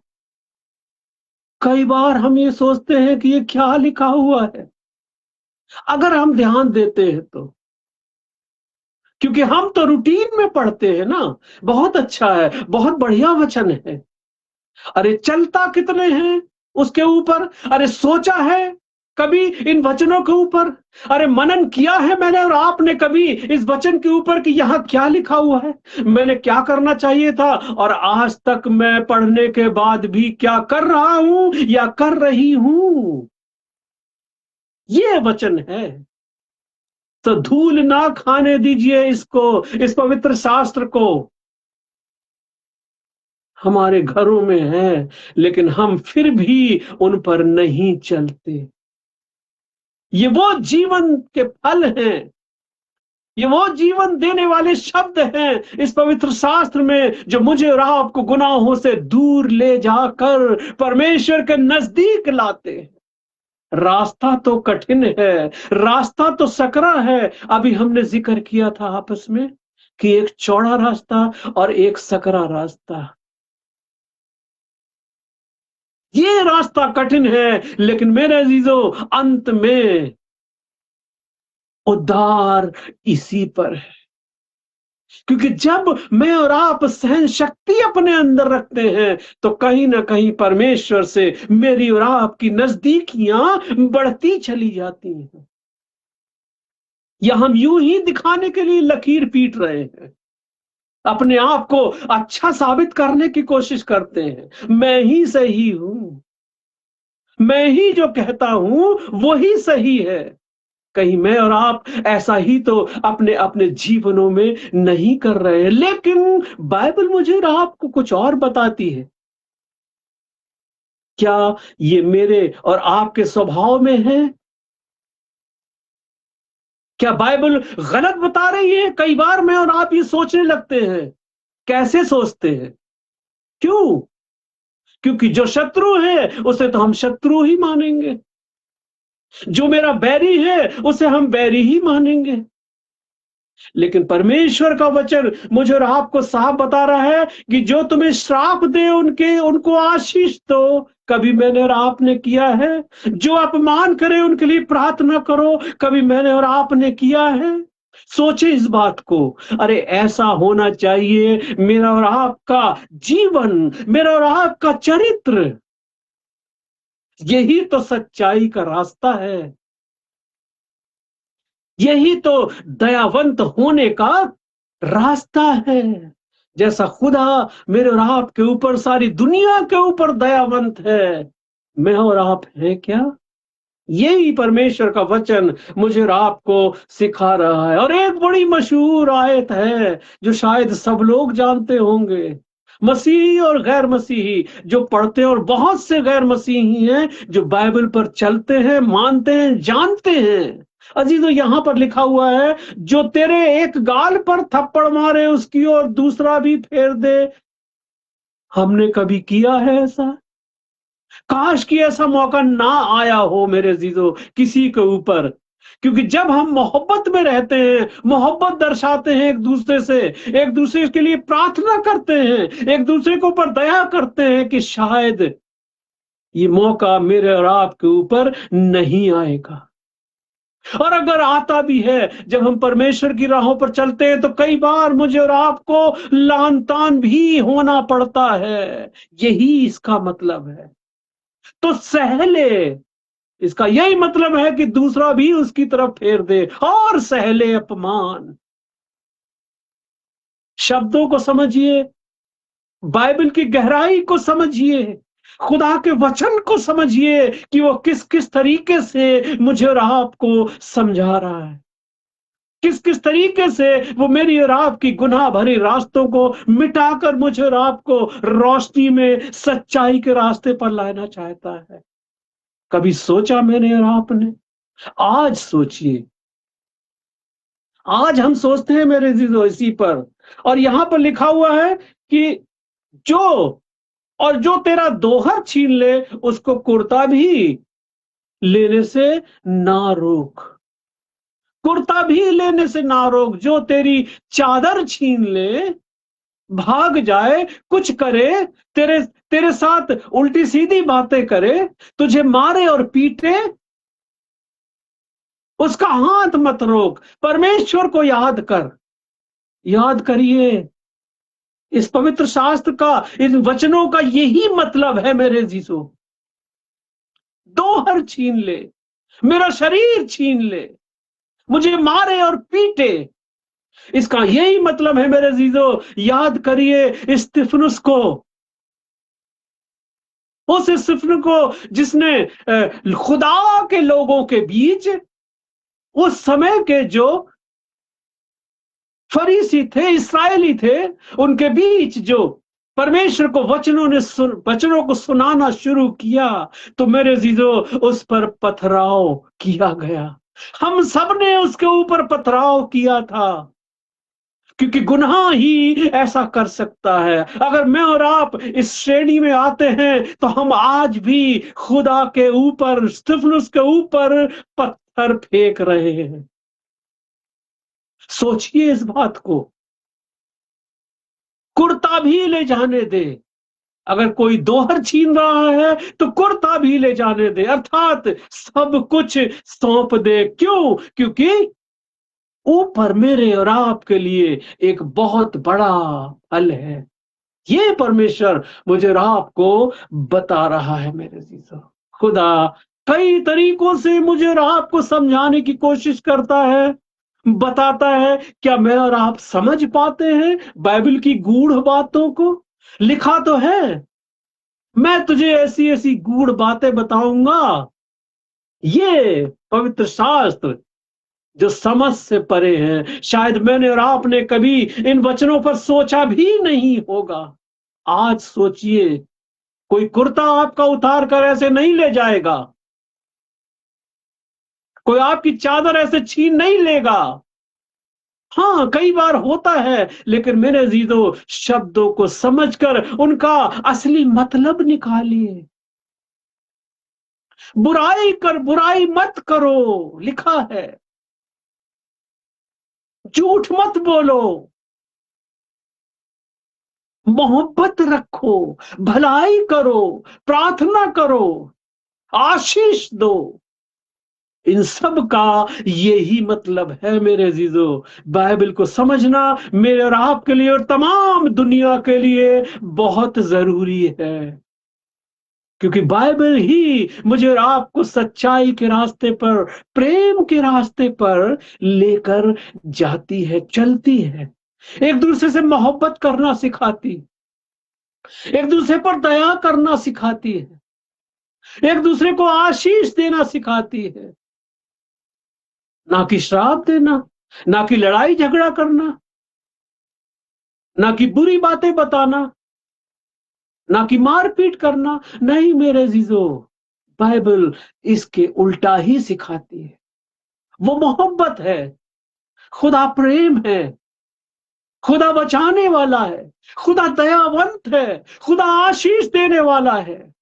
कई बार हम ये सोचते हैं कि ये क्या लिखा हुआ है, अगर हम ध्यान देते हैं तो, क्योंकि हम तो रूटीन में पढ़ते हैं ना। बहुत अच्छा है, बहुत बढ़िया वचन है। अरे चलता कितने हैं उसके ऊपर? अरे सोचा है कभी इन वचनों के ऊपर? अरे मनन किया है मैंने और आपने कभी इस वचन के ऊपर कि यहां क्या लिखा हुआ है, मैंने क्या करना चाहिए था, और आज तक मैं पढ़ने के बाद भी क्या कर रहा हूं या कर रही हूं? ये वचन है। तो धूल ना खाने दीजिए इसको, इस पवित्र शास्त्र को। हमारे घरों में है लेकिन हम फिर भी उन पर नहीं चलते। ये वो जीवन के फल हैं, ये वो जीवन देने वाले शब्द हैं इस पवित्र शास्त्र में, जो मुझे और आपको गुनाहों से दूर ले जाकर परमेश्वर के नजदीक लाते हैं। रास्ता तो कठिन है, रास्ता तो सकरा है। अभी हमने जिक्र किया था आपस में कि एक चौड़ा रास्ता और एक सकरा रास्ता। ये रास्ता कठिन है लेकिन मेरे अजीजों अंत में उद्धार इसी पर है। क्योंकि जब मैं और आप सहन शक्ति अपने अंदर रखते हैं तो कहीं ना कहीं परमेश्वर से मेरी और आपकी नजदीकियां बढ़ती चली जाती हैं। या हम यूं ही दिखाने के लिए लकीर पीट रहे हैं, अपने आप को अच्छा साबित करने की कोशिश करते हैं। मैं ही सही हूं, मैं ही जो कहता हूं वही सही है। कहीं मैं और आप ऐसा ही तो अपने अपने जीवनों में नहीं कर रहे हैं। लेकिन बाइबल मुझे और आपको कुछ और बताती है। क्या ये मेरे और आपके स्वभाव में है? क्या बाइबल गलत बता रही है? कई बार मैं और आप ये सोचने लगते हैं। कैसे सोचते हैं? क्यों? क्योंकि जो शत्रु है उसे तो हम शत्रु ही मानेंगे, जो मेरा बैरी है उसे हम बैरी ही मानेंगे। लेकिन परमेश्वर का वचन मुझे और आपको साफ बता रहा है कि जो तुम्हें श्राप दे उनके उनको आशीष दो। कभी मैंने और आपने किया है? जो अपमान करे उनके लिए प्रार्थना करो, कभी मैंने और आपने किया है? सोचे इस बात को। अरे ऐसा होना चाहिए मेरा और आपका जीवन, मेरा और आपका चरित्र। यही तो सच्चाई का रास्ता है, यही तो दयावंत होने का रास्ता है। जैसा खुदा मेरे और आपके ऊपर, सारी दुनिया के ऊपर दयावंत है, मैं और आप हैं क्या? यही परमेश्वर का वचन मुझे और आपको सिखा रहा है। और एक बड़ी मशहूर आयत है जो शायद सब लोग जानते होंगे, मसीही और गैर मसीही जो पढ़ते हैं, और बहुत से गैर मसीही हैं जो बाइबल पर चलते हैं, मानते हैं, जानते हैं। अजीजों, यहां पर लिखा हुआ है, जो तेरे एक गाल पर थप्पड़ मारे उसकी ओर दूसरा भी फेर दे। हमने कभी किया है ऐसा? काश कि ऐसा मौका ना आया हो मेरे अजीजों किसी के ऊपर। क्योंकि जब हम मोहब्बत में रहते हैं, मोहब्बत दर्शाते हैं एक दूसरे से, एक दूसरे के लिए प्रार्थना करते हैं, एक दूसरे के ऊपर दया करते हैं, कि शायद ये मौका मेरे और आपके ऊपर नहीं आएगा। और अगर आता भी है, जब हम परमेश्वर की राहों पर चलते हैं, तो कई बार मुझे और आपको लान तान भी होना पड़ता है। यही इसका मतलब है। तो सहले, इसका यही मतलब है कि दूसरा भी उसकी तरफ फेर दे और सहले अपमान। शब्दों को समझिए, बाइबल की गहराई को समझिए, खुदा के वचन को समझिए कि वो किस किस तरीके से मुझे और आपको समझा रहा है, किस किस तरीके से वो मेरी और आपकी गुनाह भरे रास्तों को मिटाकर मुझे और आपको रोशनी में, सच्चाई के रास्ते पर लाना चाहता है। कभी सोचा मैंने और आपने? आज सोचिए। आज हम सोचते हैं मेरे अजीजों इसी पर। और यहां पर लिखा हुआ है कि जो और जो तेरा दोहर छीन ले उसको कुर्ता भी लेने से ना रोक। कुर्ता भी लेने से ना रोक। जो तेरी चादर छीन ले, भाग जाए, कुछ करे, तेरे तेरे साथ उल्टी सीधी बातें करे, तुझे मारे और पीटे, उसका हाथ मत रोक। परमेश्वर को याद कर। याद करिए, इस पवित्र शास्त्र का, इन वचनों का यही मतलब है मेरे जीसो। दोहर छीन ले, मेरा शरीर छीन ले, मुझे मारे और पीटे, इसका यही मतलब है मेरे जीजो। याद करिए स्तिफनुस को, उस स्तिफनुस को जिसने खुदा के लोगों के बीच, उस समय के जो फरीसी थे, इस्राएली थे, उनके बीच जो परमेश्वर को वचनों को सुनाना शुरू किया, तो मेरे जीजो उस पर पथराव किया गया। हम सब ने उसके ऊपर पथराव किया था, क्योंकि गुनाह ही ऐसा कर सकता है। अगर मैं और आप इस श्रेणी में आते हैं, तो हम आज भी खुदा के ऊपर, स्तिफनुस के ऊपर पत्थर फेंक रहे हैं। सोचिए इस बात को। कुर्ता भी ले जाने दे। अगर कोई दोहर छीन रहा है तो कुर्ता भी ले जाने दे, अर्थात सब कुछ सौंप दे। क्यों? क्योंकि ऊपर मेरे और आपके लिए एक बहुत बड़ा फल है। ये परमेश्वर मुझे और आपको बता रहा है मेरे जीजो। खुदा कई तरीकों से मुझे और आपको समझाने की कोशिश करता है, बताता है। क्या मैं और आप समझ पाते हैं बाइबल की गूढ़ बातों को? लिखा तो है, मैं तुझे ऐसी ऐसी गूढ़ बातें बताऊंगा। ये पवित्र शास्त्र जो समझ से परे हैं, शायद मैंने और आपने कभी इन वचनों पर सोचा भी नहीं होगा। आज सोचिए, कोई कुर्ता आपका उतार कर ऐसे नहीं ले जाएगा, कोई आपकी चादर ऐसे छीन नहीं लेगा। हाँ, कई बार होता है, लेकिन मेरे अजीजों, शब्दों को समझकर उनका असली मतलब निकालिए। बुराई कर बुराई मत करो, लिखा है। झूठ मत बोलो, मोहब्बत रखो, भलाई करो, प्रार्थना करो, आशीष दो। इन सब का यही मतलब है मेरे अजीजों। बाइबल को समझना मेरे और आपके लिए और तमाम दुनिया के लिए बहुत जरूरी है, क्योंकि बाइबल ही मुझे और आपको सच्चाई के रास्ते पर, प्रेम के रास्ते पर लेकर जाती है, चलती है। एक दूसरे से मोहब्बत करना सिखाती है, एक दूसरे पर दया करना सिखाती है, एक दूसरे को आशीष देना सिखाती है, ना कि श्राप देना, ना कि लड़ाई झगड़ा करना, ना कि बुरी बातें बताना, ना कि मारपीट करना। नहीं मेरे जीजो, बाइबल इसके उल्टा ही सिखाती है। वो मोहब्बत है, खुदा प्रेम है, खुदा बचाने वाला है, खुदा दयावंत है, खुदा आशीष देने वाला है।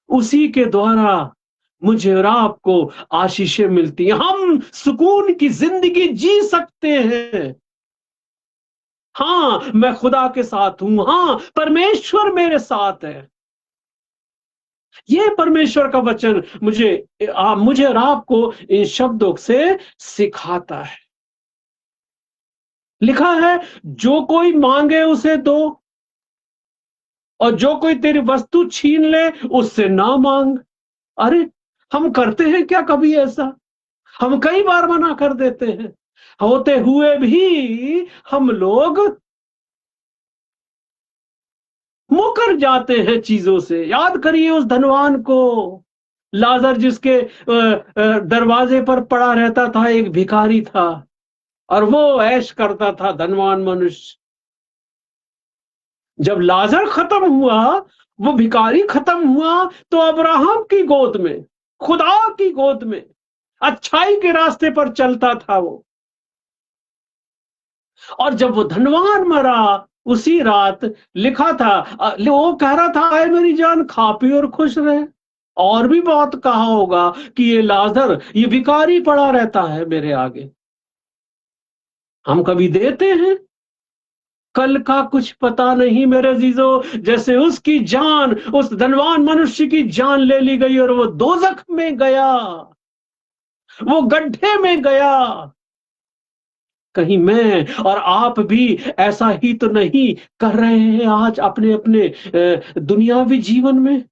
उसी के द्वारा मुझे और आपको आशीषें मिलती हैं, हम सुकून की जिंदगी जी सकते हैं। हाँ मैं खुदा के साथ हूं, हाँ परमेश्वर मेरे साथ है। ये परमेश्वर का वचन मुझे और आपको इन शब्दों से सिखाता है। लिखा है, जो कोई मांगे उसे दो, और जो कोई तेरी वस्तु छीन ले उससे ना मांग। अरे हम करते हैं क्या कभी ऐसा? हम कई बार मना कर देते हैं, होते हुए भी हम लोग मुकर जाते हैं चीजों से। याद करिए उस धनवान को, लाजर जिसके दरवाजे पर पड़ा रहता था, एक भिखारी था और वो ऐश करता था, धनवान मनुष्य। जब लाजर खत्म हुआ, वो भिखारी खत्म हुआ, तो अब्राहम की गोद में, खुदा की गोद में, अच्छाई के रास्ते पर चलता था वो। और जब वो धनवान मरा, उसी रात लिखा था, वो कह रहा था, आए मेरी जान खा पी और खुश रहे। और भी बहुत कहा होगा कि ये लाजर, ये भिखारी पड़ा रहता है मेरे आगे। हम कभी देते हैं? कल का कुछ पता नहीं मेरे अजीजों। जैसे उसकी जान, उस धनवान मनुष्य की जान ले ली गई और वो दोजख में गया, वो गड्ढे में गया। कहीं मैं और आप भी ऐसा ही तो नहीं कर रहे हैं आज अपने अपने दुनियावी जीवन में?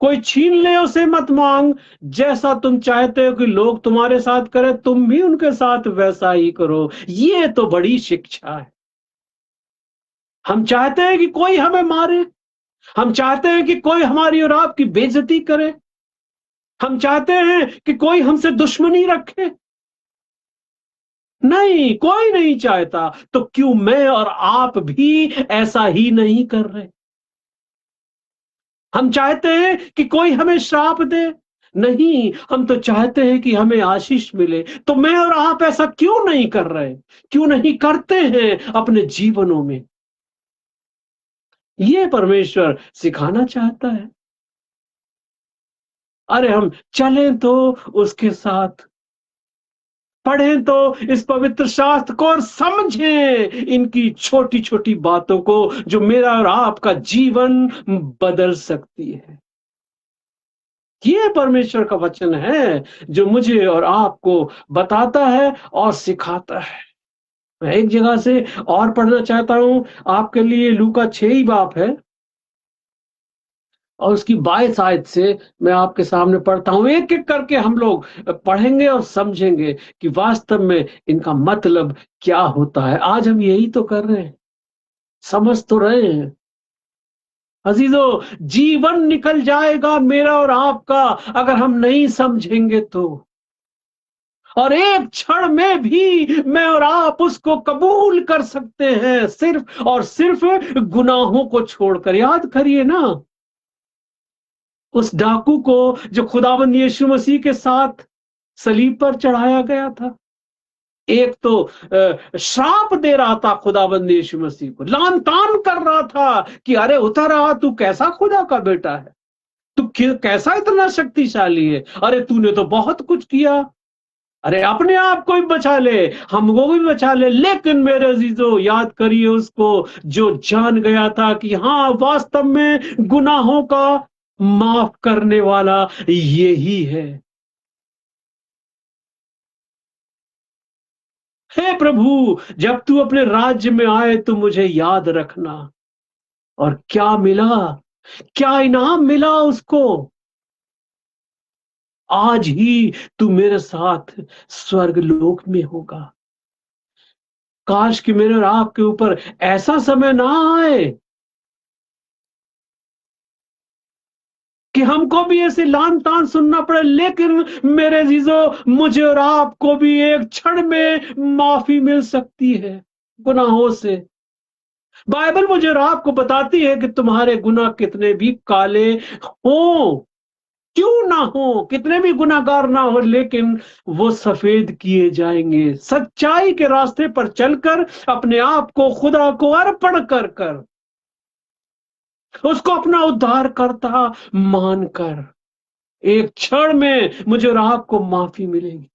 कोई छीन ले उसे मत मांग, जैसा तुम चाहते हो कि लोग तुम्हारे साथ करें, तुम भी उनके साथ वैसा ही करो। ये तो बड़ी शिक्षा है। हम चाहते हैं कि कोई हमें मारे, हम चाहते हैं कि कोई हमारी और आपकी बेइज्जती करे, हम चाहते हैं कि कोई हमसे दुश्मनी रखे। नहीं, कोई नहीं चाहता। तो क्यों मैं और आप भी ऐसा ही नहीं कर रहे? हम चाहते हैं कि कोई हमें श्राप दे, नहीं, हम तो चाहते हैं कि हमें आशीष मिले। तो मैं और आप ऐसा क्यों नहीं कर रहे? क्यों नहीं करते हैं अपने जीवनों में? ये परमेश्वर सिखाना चाहता है। अरे हम चलें तो उसके साथ, पढ़ें तो इस पवित्र शास्त्र को और समझें इनकी छोटी छोटी बातों को, जो मेरा और आपका जीवन बदल सकती है। ये परमेश्वर का वचन है जो मुझे और आपको बताता है और सिखाता है। मैं एक जगह से और पढ़ना चाहता हूं आपके लिए, लूका 6 ही बाप है और उसकी 22 आयत से मैं आपके सामने पढ़ता हूं। एक एक करके हम लोग पढ़ेंगे और समझेंगे कि वास्तव में इनका मतलब क्या होता है। आज हम यही तो कर रहे हैं, समझ तो रहे हैं। अजीजों, जीवन निकल जाएगा मेरा और आपका अगर हम नहीं समझेंगे तो। और एक क्षण में भी मैं और आप उसको कबूल कर सकते हैं, सिर्फ और सिर्फ गुनाहों को छोड़कर। याद करिए ना उस डाकू को जो खुदावंद यीशु मसीह के साथ सलीब पर चढ़ाया गया था। एक तो श्राप दे रहा था खुदावंद यीशु मसीह को, लान तान कर रहा था कि अरे उतर आ, तू कैसा खुदा का बेटा है, तू कैसा इतना शक्तिशाली है, अरे तूने तो बहुत कुछ किया, अरे अपने आप को भी बचा ले, हमको भी बचा ले। लेकिन मेरे अजीजों, याद करिए उसको जो जान गया था कि हाँ वास्तव में गुनाहों का माफ करने वाला यही है। हे प्रभु, जब तू अपने राज्य में आए तो मुझे याद रखना। और क्या मिला, क्या इनाम मिला उसको? आज ही तू मेरे साथ स्वर्ग लोक में होगा। काश कि मेरे और आपके ऊपर ऐसा समय ना आए कि हमको भी ऐसे लान तान सुनना पड़े, लेकिन मेरे अजीजों, मुझे और आपको भी एक क्षण में माफी मिल सकती है गुनाहों से। बाइबल मुझे और आपको बताती है कि तुम्हारे गुनाह कितने भी काले हो, क्यों ना हो, कितने भी गुनाहगार ना हो, लेकिन वो सफेद किए जाएंगे सच्चाई के रास्ते पर चलकर, अपने आप को खुदा को अर्पण कर कर, उसको अपना उद्धार करता मानकर, एक क्षण में मुझे और आपको माफी मिलेगी।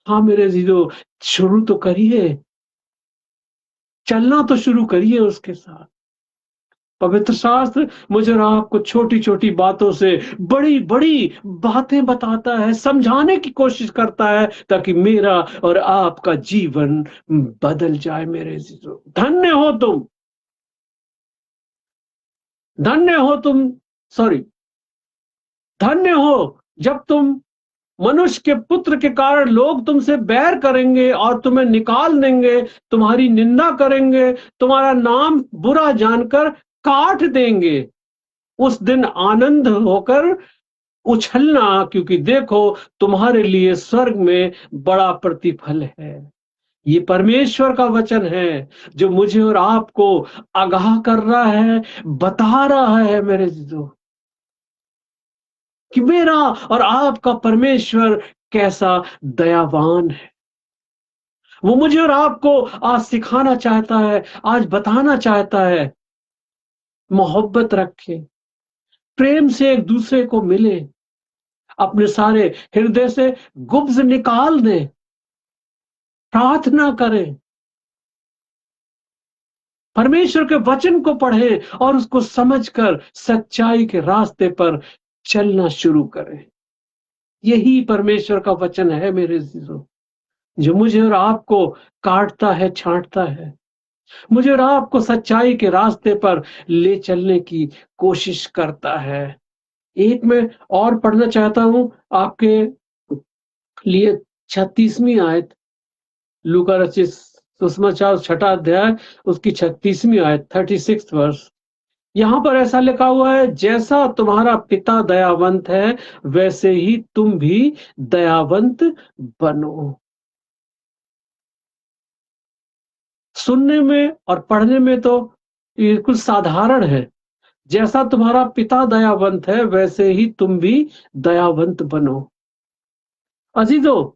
हाँ मेरे जीजो, शुरू तो करिए, चलना तो शुरू करिए उसके साथ। पवित्र शास्त्र मुझे और आपको छोटी छोटी बातों से बड़ी बड़ी बातें बताता है, समझाने की कोशिश करता है, ताकि मेरा और आपका जीवन बदल जाए। मेरे जीजो, धन्य हो तुम, धन्य हो तुम, सॉरी, धन्य हो जब तुम, मनुष्य के पुत्र के कारण लोग तुमसे बैर करेंगे और तुम्हें निकाल देंगे, तुम्हारी निंदा करेंगे, तुम्हारा नाम बुरा जानकर काट देंगे। उस दिन आनंद होकर उछलना, क्योंकि देखो तुम्हारे लिए स्वर्ग में बड़ा प्रतिफल है। ये परमेश्वर का वचन है जो मुझे और आपको आगाह कर रहा है, बता रहा है मेरे जीजो, कि मेरा और आपका परमेश्वर कैसा दयावान है। वो मुझे और आपको आज सिखाना चाहता है, आज बताना चाहता है, मोहब्बत रखे, प्रेम से एक दूसरे को मिले, अपने सारे हृदय से गुब्ज निकाल दे, प्रार्थना करें, परमेश्वर के वचन को पढ़ें और उसको समझकर सच्चाई के रास्ते पर चलना शुरू करें। यही परमेश्वर का वचन है मेरे जीजों, जो मुझे और आपको काटता है, छांटता है, मुझे और आपको सच्चाई के रास्ते पर ले चलने की कोशिश करता है। एक मैं और पढ़ना चाहता हूं आपके लिए, 36वीं आयत, लूका रचित सुसमाचार 6 अध्याय, उसकी 36वीं आयत, 36 वर्ष। यहां पर ऐसा लिखा हुआ है, जैसा तुम्हारा पिता दयावंत है वैसे ही तुम भी दयावंत बनो। सुनने में और पढ़ने में तो ये कुछ साधारण है, जैसा तुम्हारा पिता दयावंत है वैसे ही तुम भी दयावंत बनो। अजीजों,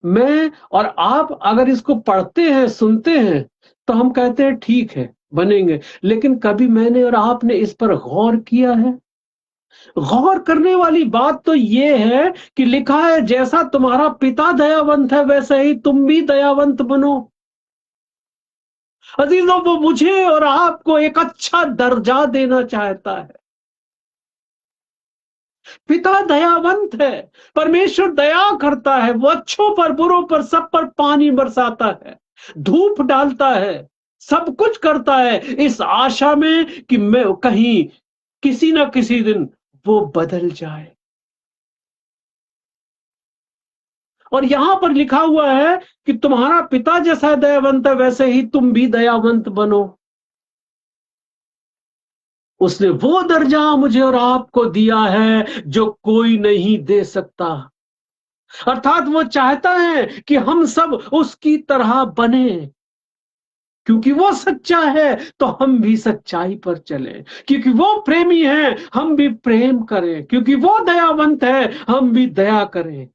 मैं और आप अगर इसको पढ़ते हैं, सुनते हैं, तो हम कहते हैं ठीक है, बनेंगे, लेकिन कभी मैंने और आपने इस पर गौर किया है? गौर करने वाली बात तो ये है कि लिखा है, जैसा तुम्हारा पिता दयावंत है वैसे ही तुम भी दयावंत बनो। अजीजों, वो मुझे और आपको एक अच्छा दर्जा देना चाहता है। पिता दयावंत है, परमेश्वर दया करता है, वो अच्छों पर बुरों पर सब पर पानी बरसाता है, धूप डालता है, सब कुछ करता है, इस आशा में कि मैं कहीं किसी ना किसी दिन वो बदल जाए। और यहां पर लिखा हुआ है कि तुम्हारा पिता जैसा दयावंत है वैसे ही तुम भी दयावंत बनो। उसने वो दर्जा मुझे और आपको दिया है जो कोई नहीं दे सकता। अर्थात वो चाहता है कि हम सब उसकी तरह बने, क्योंकि वो सच्चा है तो हम भी सच्चाई पर चले, क्योंकि वो प्रेमी है हम भी प्रेम करें, क्योंकि वो दयावंत है हम भी दया करें,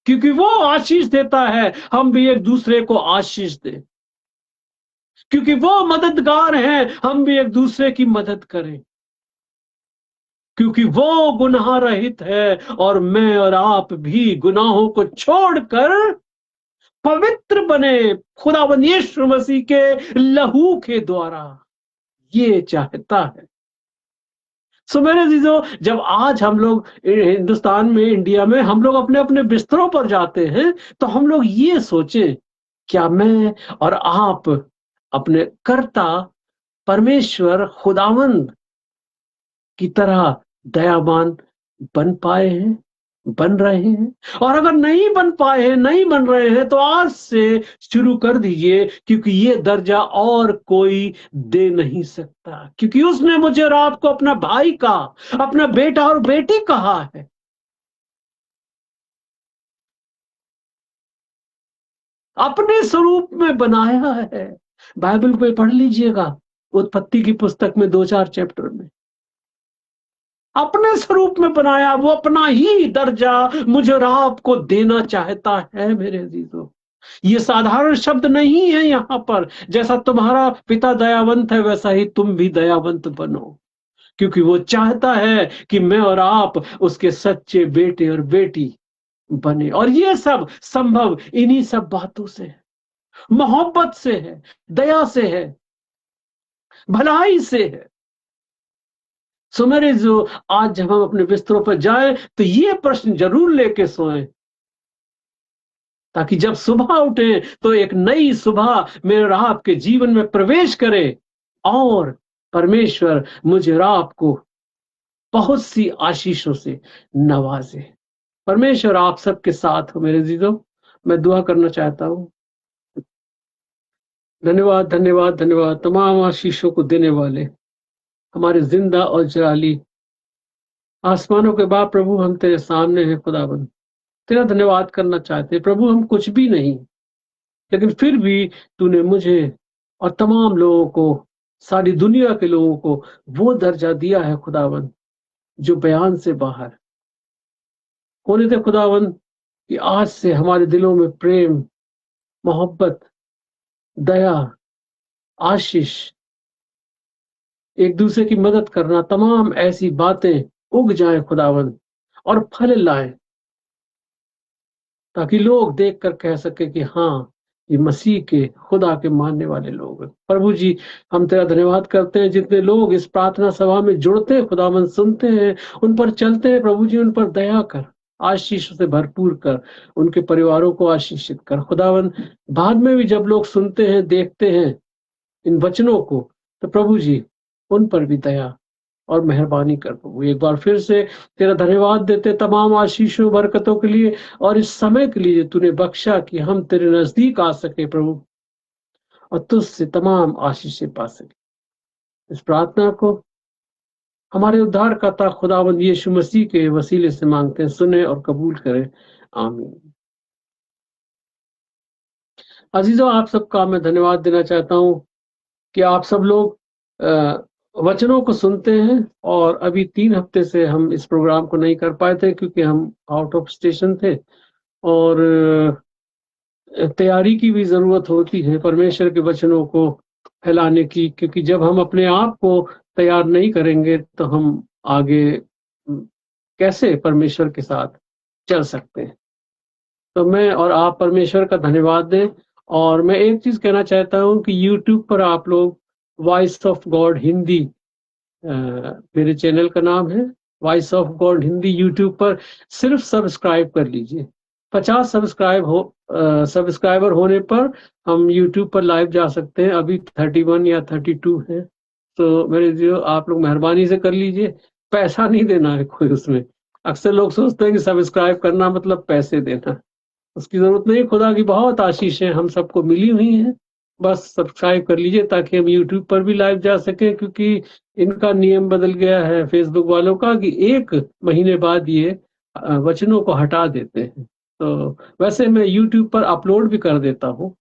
क्योंकि वो आशीष देता है हम भी एक दूसरे को आशीष दें, क्योंकि वो मददगार है हम भी एक दूसरे की मदद करें, क्योंकि वो गुनाह रहित है और मैं और आप भी गुनाहों को छोड़कर पवित्र बने, खुदावंद यीशु मसीह के लहू के द्वारा। ये चाहता है। सो मेरे जीजो, जब आज हम लोग हिंदुस्तान में, इंडिया में, हम लोग अपने अपने बिस्तरों पर जाते हैं, तो हम लोग ये सोचें, क्या मैं और आप अपने कर्ता परमेश्वर खुदावंद की तरह दयावान बन पाए हैं? बन रहे हैं? और अगर नहीं बन पाए हैं, नहीं बन रहे हैं, तो आज से शुरू कर दीजिए, क्योंकि ये दर्जा और कोई दे नहीं सकता, क्योंकि उसने मुझे और आपको अपना भाई का, अपना बेटा और बेटी कहा है। अपने स्वरूप में बनाया है। बाइबल पे पढ़ लीजिएगा, उत्पत्ति की पुस्तक में 2-4 चैप्टर में। अपने स्वरूप में बनाया, वो अपना ही दर्जा मुझे और आपको देना चाहता है मेरे अजीजों। ये साधारण शब्द नहीं है यहाँ पर, जैसा तुम्हारा पिता दयावंत है वैसा ही तुम भी दयावंत बनो, क्योंकि वो चाहता है कि मैं और आप उसके सच्चे बेटे और बेटी बने। और ये सब संभव इन्हीं सब बातों से है, मोहब्बत से है, दया से है, भलाई से है। सो मेरे जो आज जब हम अपने बिस्तरों पर जाए तो ये प्रश्न जरूर लेके सोए, ताकि जब सुबह उठे तो एक नई सुबह मेरे और आपके जीवन में प्रवेश करे, और परमेश्वर मुझे और आपको बहुत सी आशीषों से नवाजे। परमेश्वर आप सबके साथ हो मेरे जीजों। मैं दुआ करना चाहता हूँ। धन्यवाद, धन्यवाद, धन्यवाद तमाम आशीषों को देने वाले हमारे जिंदा और जलाली आसमानों के बाप प्रभु, हम तेरे सामने हैं खुदाबंद। तेरा धन्यवाद करना चाहते हैं प्रभु। हम कुछ भी नहीं, लेकिन फिर भी तूने मुझे और तमाम लोगों को, सारी दुनिया के लोगों को वो दर्जा दिया है खुदावंद जो बयान से बाहर होने थे खुदावंद, कि आज से हमारे दिलों में प्रेम, मोहब्बत, दया, आशीष, एक दूसरे की मदद करना, तमाम ऐसी बातें उग जाएं खुदावंद और फल लाएं, ताकि लोग देख कर कह सके कि हाँ, ये मसीह के, खुदा के मानने वाले लोग हैं। प्रभु जी, हम तेरा धन्यवाद करते हैं, जितने लोग इस प्रार्थना सभा में जुड़ते हैं खुदावंद, सुनते हैं, उन पर चलते हैं प्रभु जी, उन पर दया कर, आशीष से भरपूर कर, उनके परिवारों को आशीषित कर खुदावंद। बाद में भी जब लोग सुनते हैं, देखते हैं इन वचनों को, तो प्रभु जी उन पर भी दया और मेहरबानी कर प्रभु। एक बार फिर से तेरा धन्यवाद देते तमाम आशीषों बरकतों के लिए, और इस समय के लिए तूने बख्शा कि हम तेरे नजदीक आ सके प्रभु, और तुझसे तमाम आशीषें पा सके। इस प्रार्थना को हमारे उद्धारकर्ता खुदावंद यीशु मसीह के वसीले से मांगते हैं, सुने और कबूल करें, आमीन। अजीजों, आप सबका मैं धन्यवाद देना चाहता हूँ कि आप सब लोग वचनों को सुनते हैं। और अभी 3 हफ्ते से हम इस प्रोग्राम को नहीं कर पाए थे, क्योंकि हम आउट ऑफ स्टेशन थे, और तैयारी की भी जरूरत होती है परमेश्वर के वचनों को फैलाने की, क्योंकि जब हम अपने आप को तैयार नहीं करेंगे तो हम आगे कैसे परमेश्वर के साथ चल सकते हैं। तो मैं और आप परमेश्वर का धन्यवाद दें। और मैं एक चीज कहना चाहता हूं कि YouTube पर आप लोग वॉइस ऑफ गॉड हिंदी, मेरे चैनल का नाम है voice of God Hindi, YouTube पर सिर्फ सब्सक्राइब कर लीजिए। 50 सब्सक्राइबर होने पर हम YouTube पर लाइव जा सकते हैं। अभी 31 या 32 है। तो मेरे जो आप लोग मेहरबानी से कर लीजिए, पैसा नहीं देना है कोई उसमें। अक्सर लोग सोचते हैं कि सब्सक्राइब करना मतलब पैसे देना, उसकी जरूरत नहीं। खुदा की बहुत आशीषें हम सबको मिली हुई हैं। बस सब्सक्राइब कर लीजिए ताकि हम YouTube पर भी लाइव जा सके, क्योंकि इनका नियम बदल गया है फेसबुक वालों का कि 1 महीने बाद ये वचनों को हटा देते हैं। तो वैसे मैं YouTube पर अपलोड भी कर देता हूँ,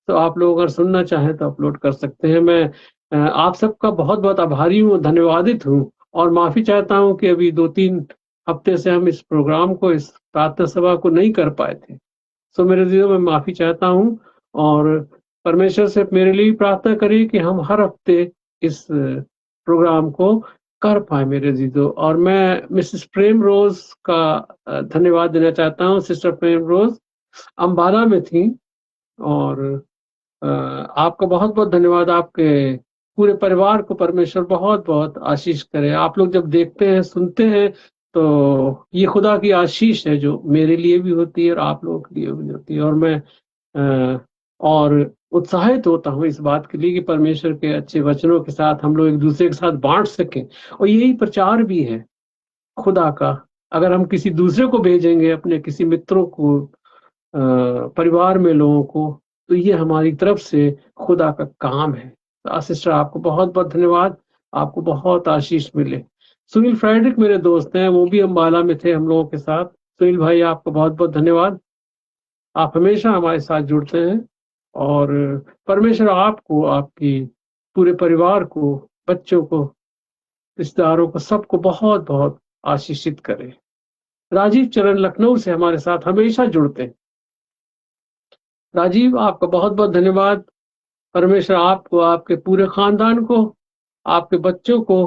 तो आप लोग अगर सुनना चाहें तो अपलोड कर सकते हैं। मैं आप सबका बहुत बहुत आभारी हूँ, धन्यवादित हूँ, और माफी चाहता हूँ कि अभी 2-3 हफ्ते से हम इस प्रोग्राम को, इस प्रार्थना सभा को नहीं कर पाए थे। सो मेरे दिलों में माफी चाहता हूँ, और परमेश्वर से मेरे लिए प्रार्थना करिए कि हम हर हफ्ते इस प्रोग्राम को कर पाए मेरे जीजो। और मैं मिसेस प्रेम रोज का धन्यवाद देना चाहता हूँ। सिस्टर प्रेम रोज अंबाला में थी, और आपका बहुत बहुत धन्यवाद। आपके पूरे परिवार को परमेश्वर बहुत बहुत आशीष करे। आप लोग जब देखते हैं, सुनते हैं, तो ये खुदा की आशीष है जो मेरे लिए भी होती है और आप लोगों के लिए भी होती है। और मैं और उत्साहित होता हूँ इस बात के लिए कि परमेश्वर के अच्छे वचनों के साथ हम लोग एक दूसरे के साथ बांट सकें। और यही प्रचार भी है खुदा का, अगर हम किसी दूसरे को भेजेंगे, अपने किसी मित्रों को, परिवार में लोगों को, तो ये हमारी तरफ से खुदा का काम है। तो सिस्टर आपको बहुत-बहुत धन्यवाद, आपको बहुत आशीष मिले। सुनील फ्रेडरिक मेरे दोस्त हैं, वो भी अम्बाला में थे हम लोगों के साथ। सुनील भाई आपको बहुत-बहुत धन्यवाद। आप हमेशा हमारे साथ जुड़ते हैं और परमेश्वर आपको, आपकी पूरे परिवार को, बच्चों को, रिश्तेदारों को, सबको बहुत-बहुत आशीषित करे। राजीव चरण लखनऊ से हमारे साथ हमेशा जुड़ते हैं। राजीव आपका बहुत-बहुत धन्यवाद। परमेश्वर आपको, आपके पूरे खानदान को, आपके बच्चों को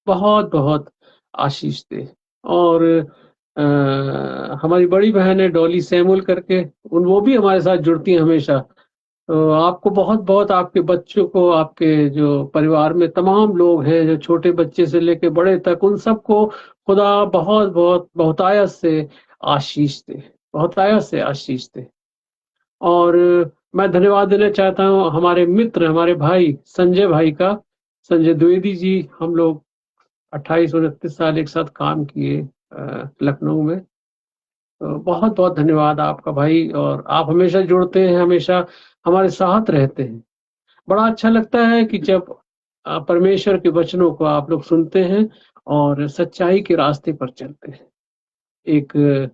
बहुत-बहुत आशीष दे। और हमारी बड़ी बहन है डॉली सैमुअल करके, वो भी हमारे साथ जुड़ती हैं हमेशा। तो आपको बहुत-बहुत, आपके बच्चों को, आपके जो परिवार में तमाम लोग हैं, जो छोटे बच्चे से लेके बड़े तक, उन सबको खुदा बहुत-बहुत बहुतायत से आशीष दे, बहुतायत से आशीष दे। और मैं धन्यवाद देना चाहता हूँ हमारे मित्र, हमारे भाई संजय भाई का, संजय द्विवेदी जी। हम लोग 28-29 साल एक साथ काम किए लखनऊ में। तो बहुत-बहुत धन्यवाद आपका भाई, और आप हमेशा जुड़ते हैं, हमेशा हमारे साथ रहते हैं। बड़ा अच्छा लगता है कि जब परमेश्वर के वचनों को आप लोग सुनते हैं और सच्चाई के रास्ते पर चलते हैं। एक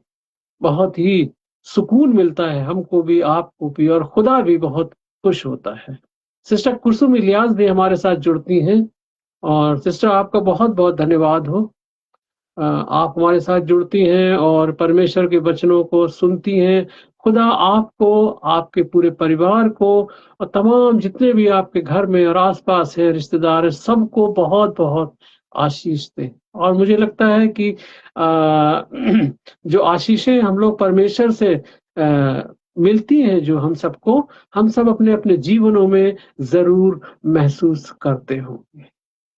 बहुत ही सुकून मिलता है हमको भी, आपको भी, और खुदा भी बहुत खुश होता है। सिस्टर कुसुम इलियास भी हमारे साथ जुड़ती हैं, और सिस्टर आपका बहुत-बहुत धन्यवाद हो। आप हमारे साथ जुड़ती हैं और परमेश्वर के वचनों को सुनती हैं। खुदा आपको, आपके पूरे परिवार को, और तमाम जितने भी आपके घर में और आस-पास हैं, रिश्तेदार हैं, सबको बहुत-बहुत आशीष दे। और मुझे लगता है कि जो आशीषें हम लोग परमेश्वर से मिलती हैं, जो हम सब अपने-अपने जीवनों में ज़रूर महसूस करते होंगे।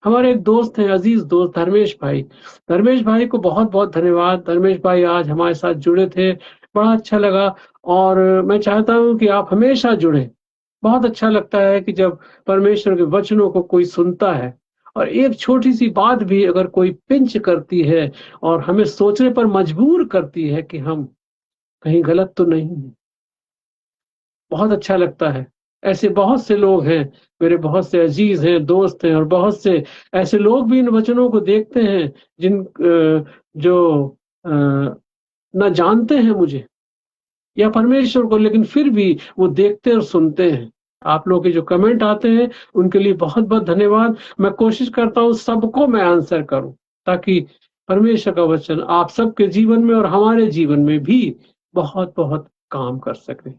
हमारे एक दोस्त हैं, अजीज दोस्त धर्मेश भाई। धर्मेश भाई को बहुत-बहुत धन्यवाद। धर्मेश भाई आज हमारे साथ जुड़े थे, बड़ा अच्छा लगा, और मैं चाहता हूँ कि आप हमेशा जुड़ें। बहुत अच्छा लगता है कि जब परमेश्वर के वचनों को कोई सुनता है, और एक छोटी-सी बात भी अगर कोई पिंच करती है और हमें सोचने पर मजबूर करती है कि हम कहीं गलत तो नहीं हैं। बहुत अच्छा लगता है। ऐसे बहुत से लोग हैं, मेरे बहुत से अजीज हैं, दोस्त हैं, और बहुत से ऐसे लोग भी इन वचनों को देखते हैं जो ना जानते हैं मुझे या परमेश्वर को, लेकिन फिर भी वो देखते और सुनते हैं। आप लोग के जो कमेंट आते हैं उनके लिए बहुत-बहुत धन्यवाद। मैं कोशिश करता हूँ सबको मैं आंसर करूं, ताकि परमेश्वर का वचन आप सबके जीवन में और हमारे जीवन में भी बहुत-बहुत काम कर सके।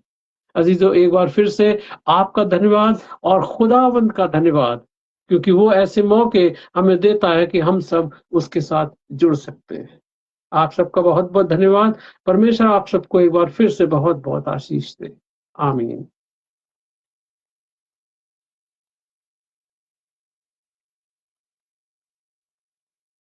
अजीजों, एक बार फिर से आपका धन्यवाद और खुदावंद का धन्यवाद, क्योंकि वो ऐसे मौके हमें देता है कि हम सब उसके साथ जुड़ सकते हैं। आप सबका बहुत बहुत धन्यवाद। परमेश्वर आप सबको एक बार फिर से बहुत बहुत आशीष दे। आमीन।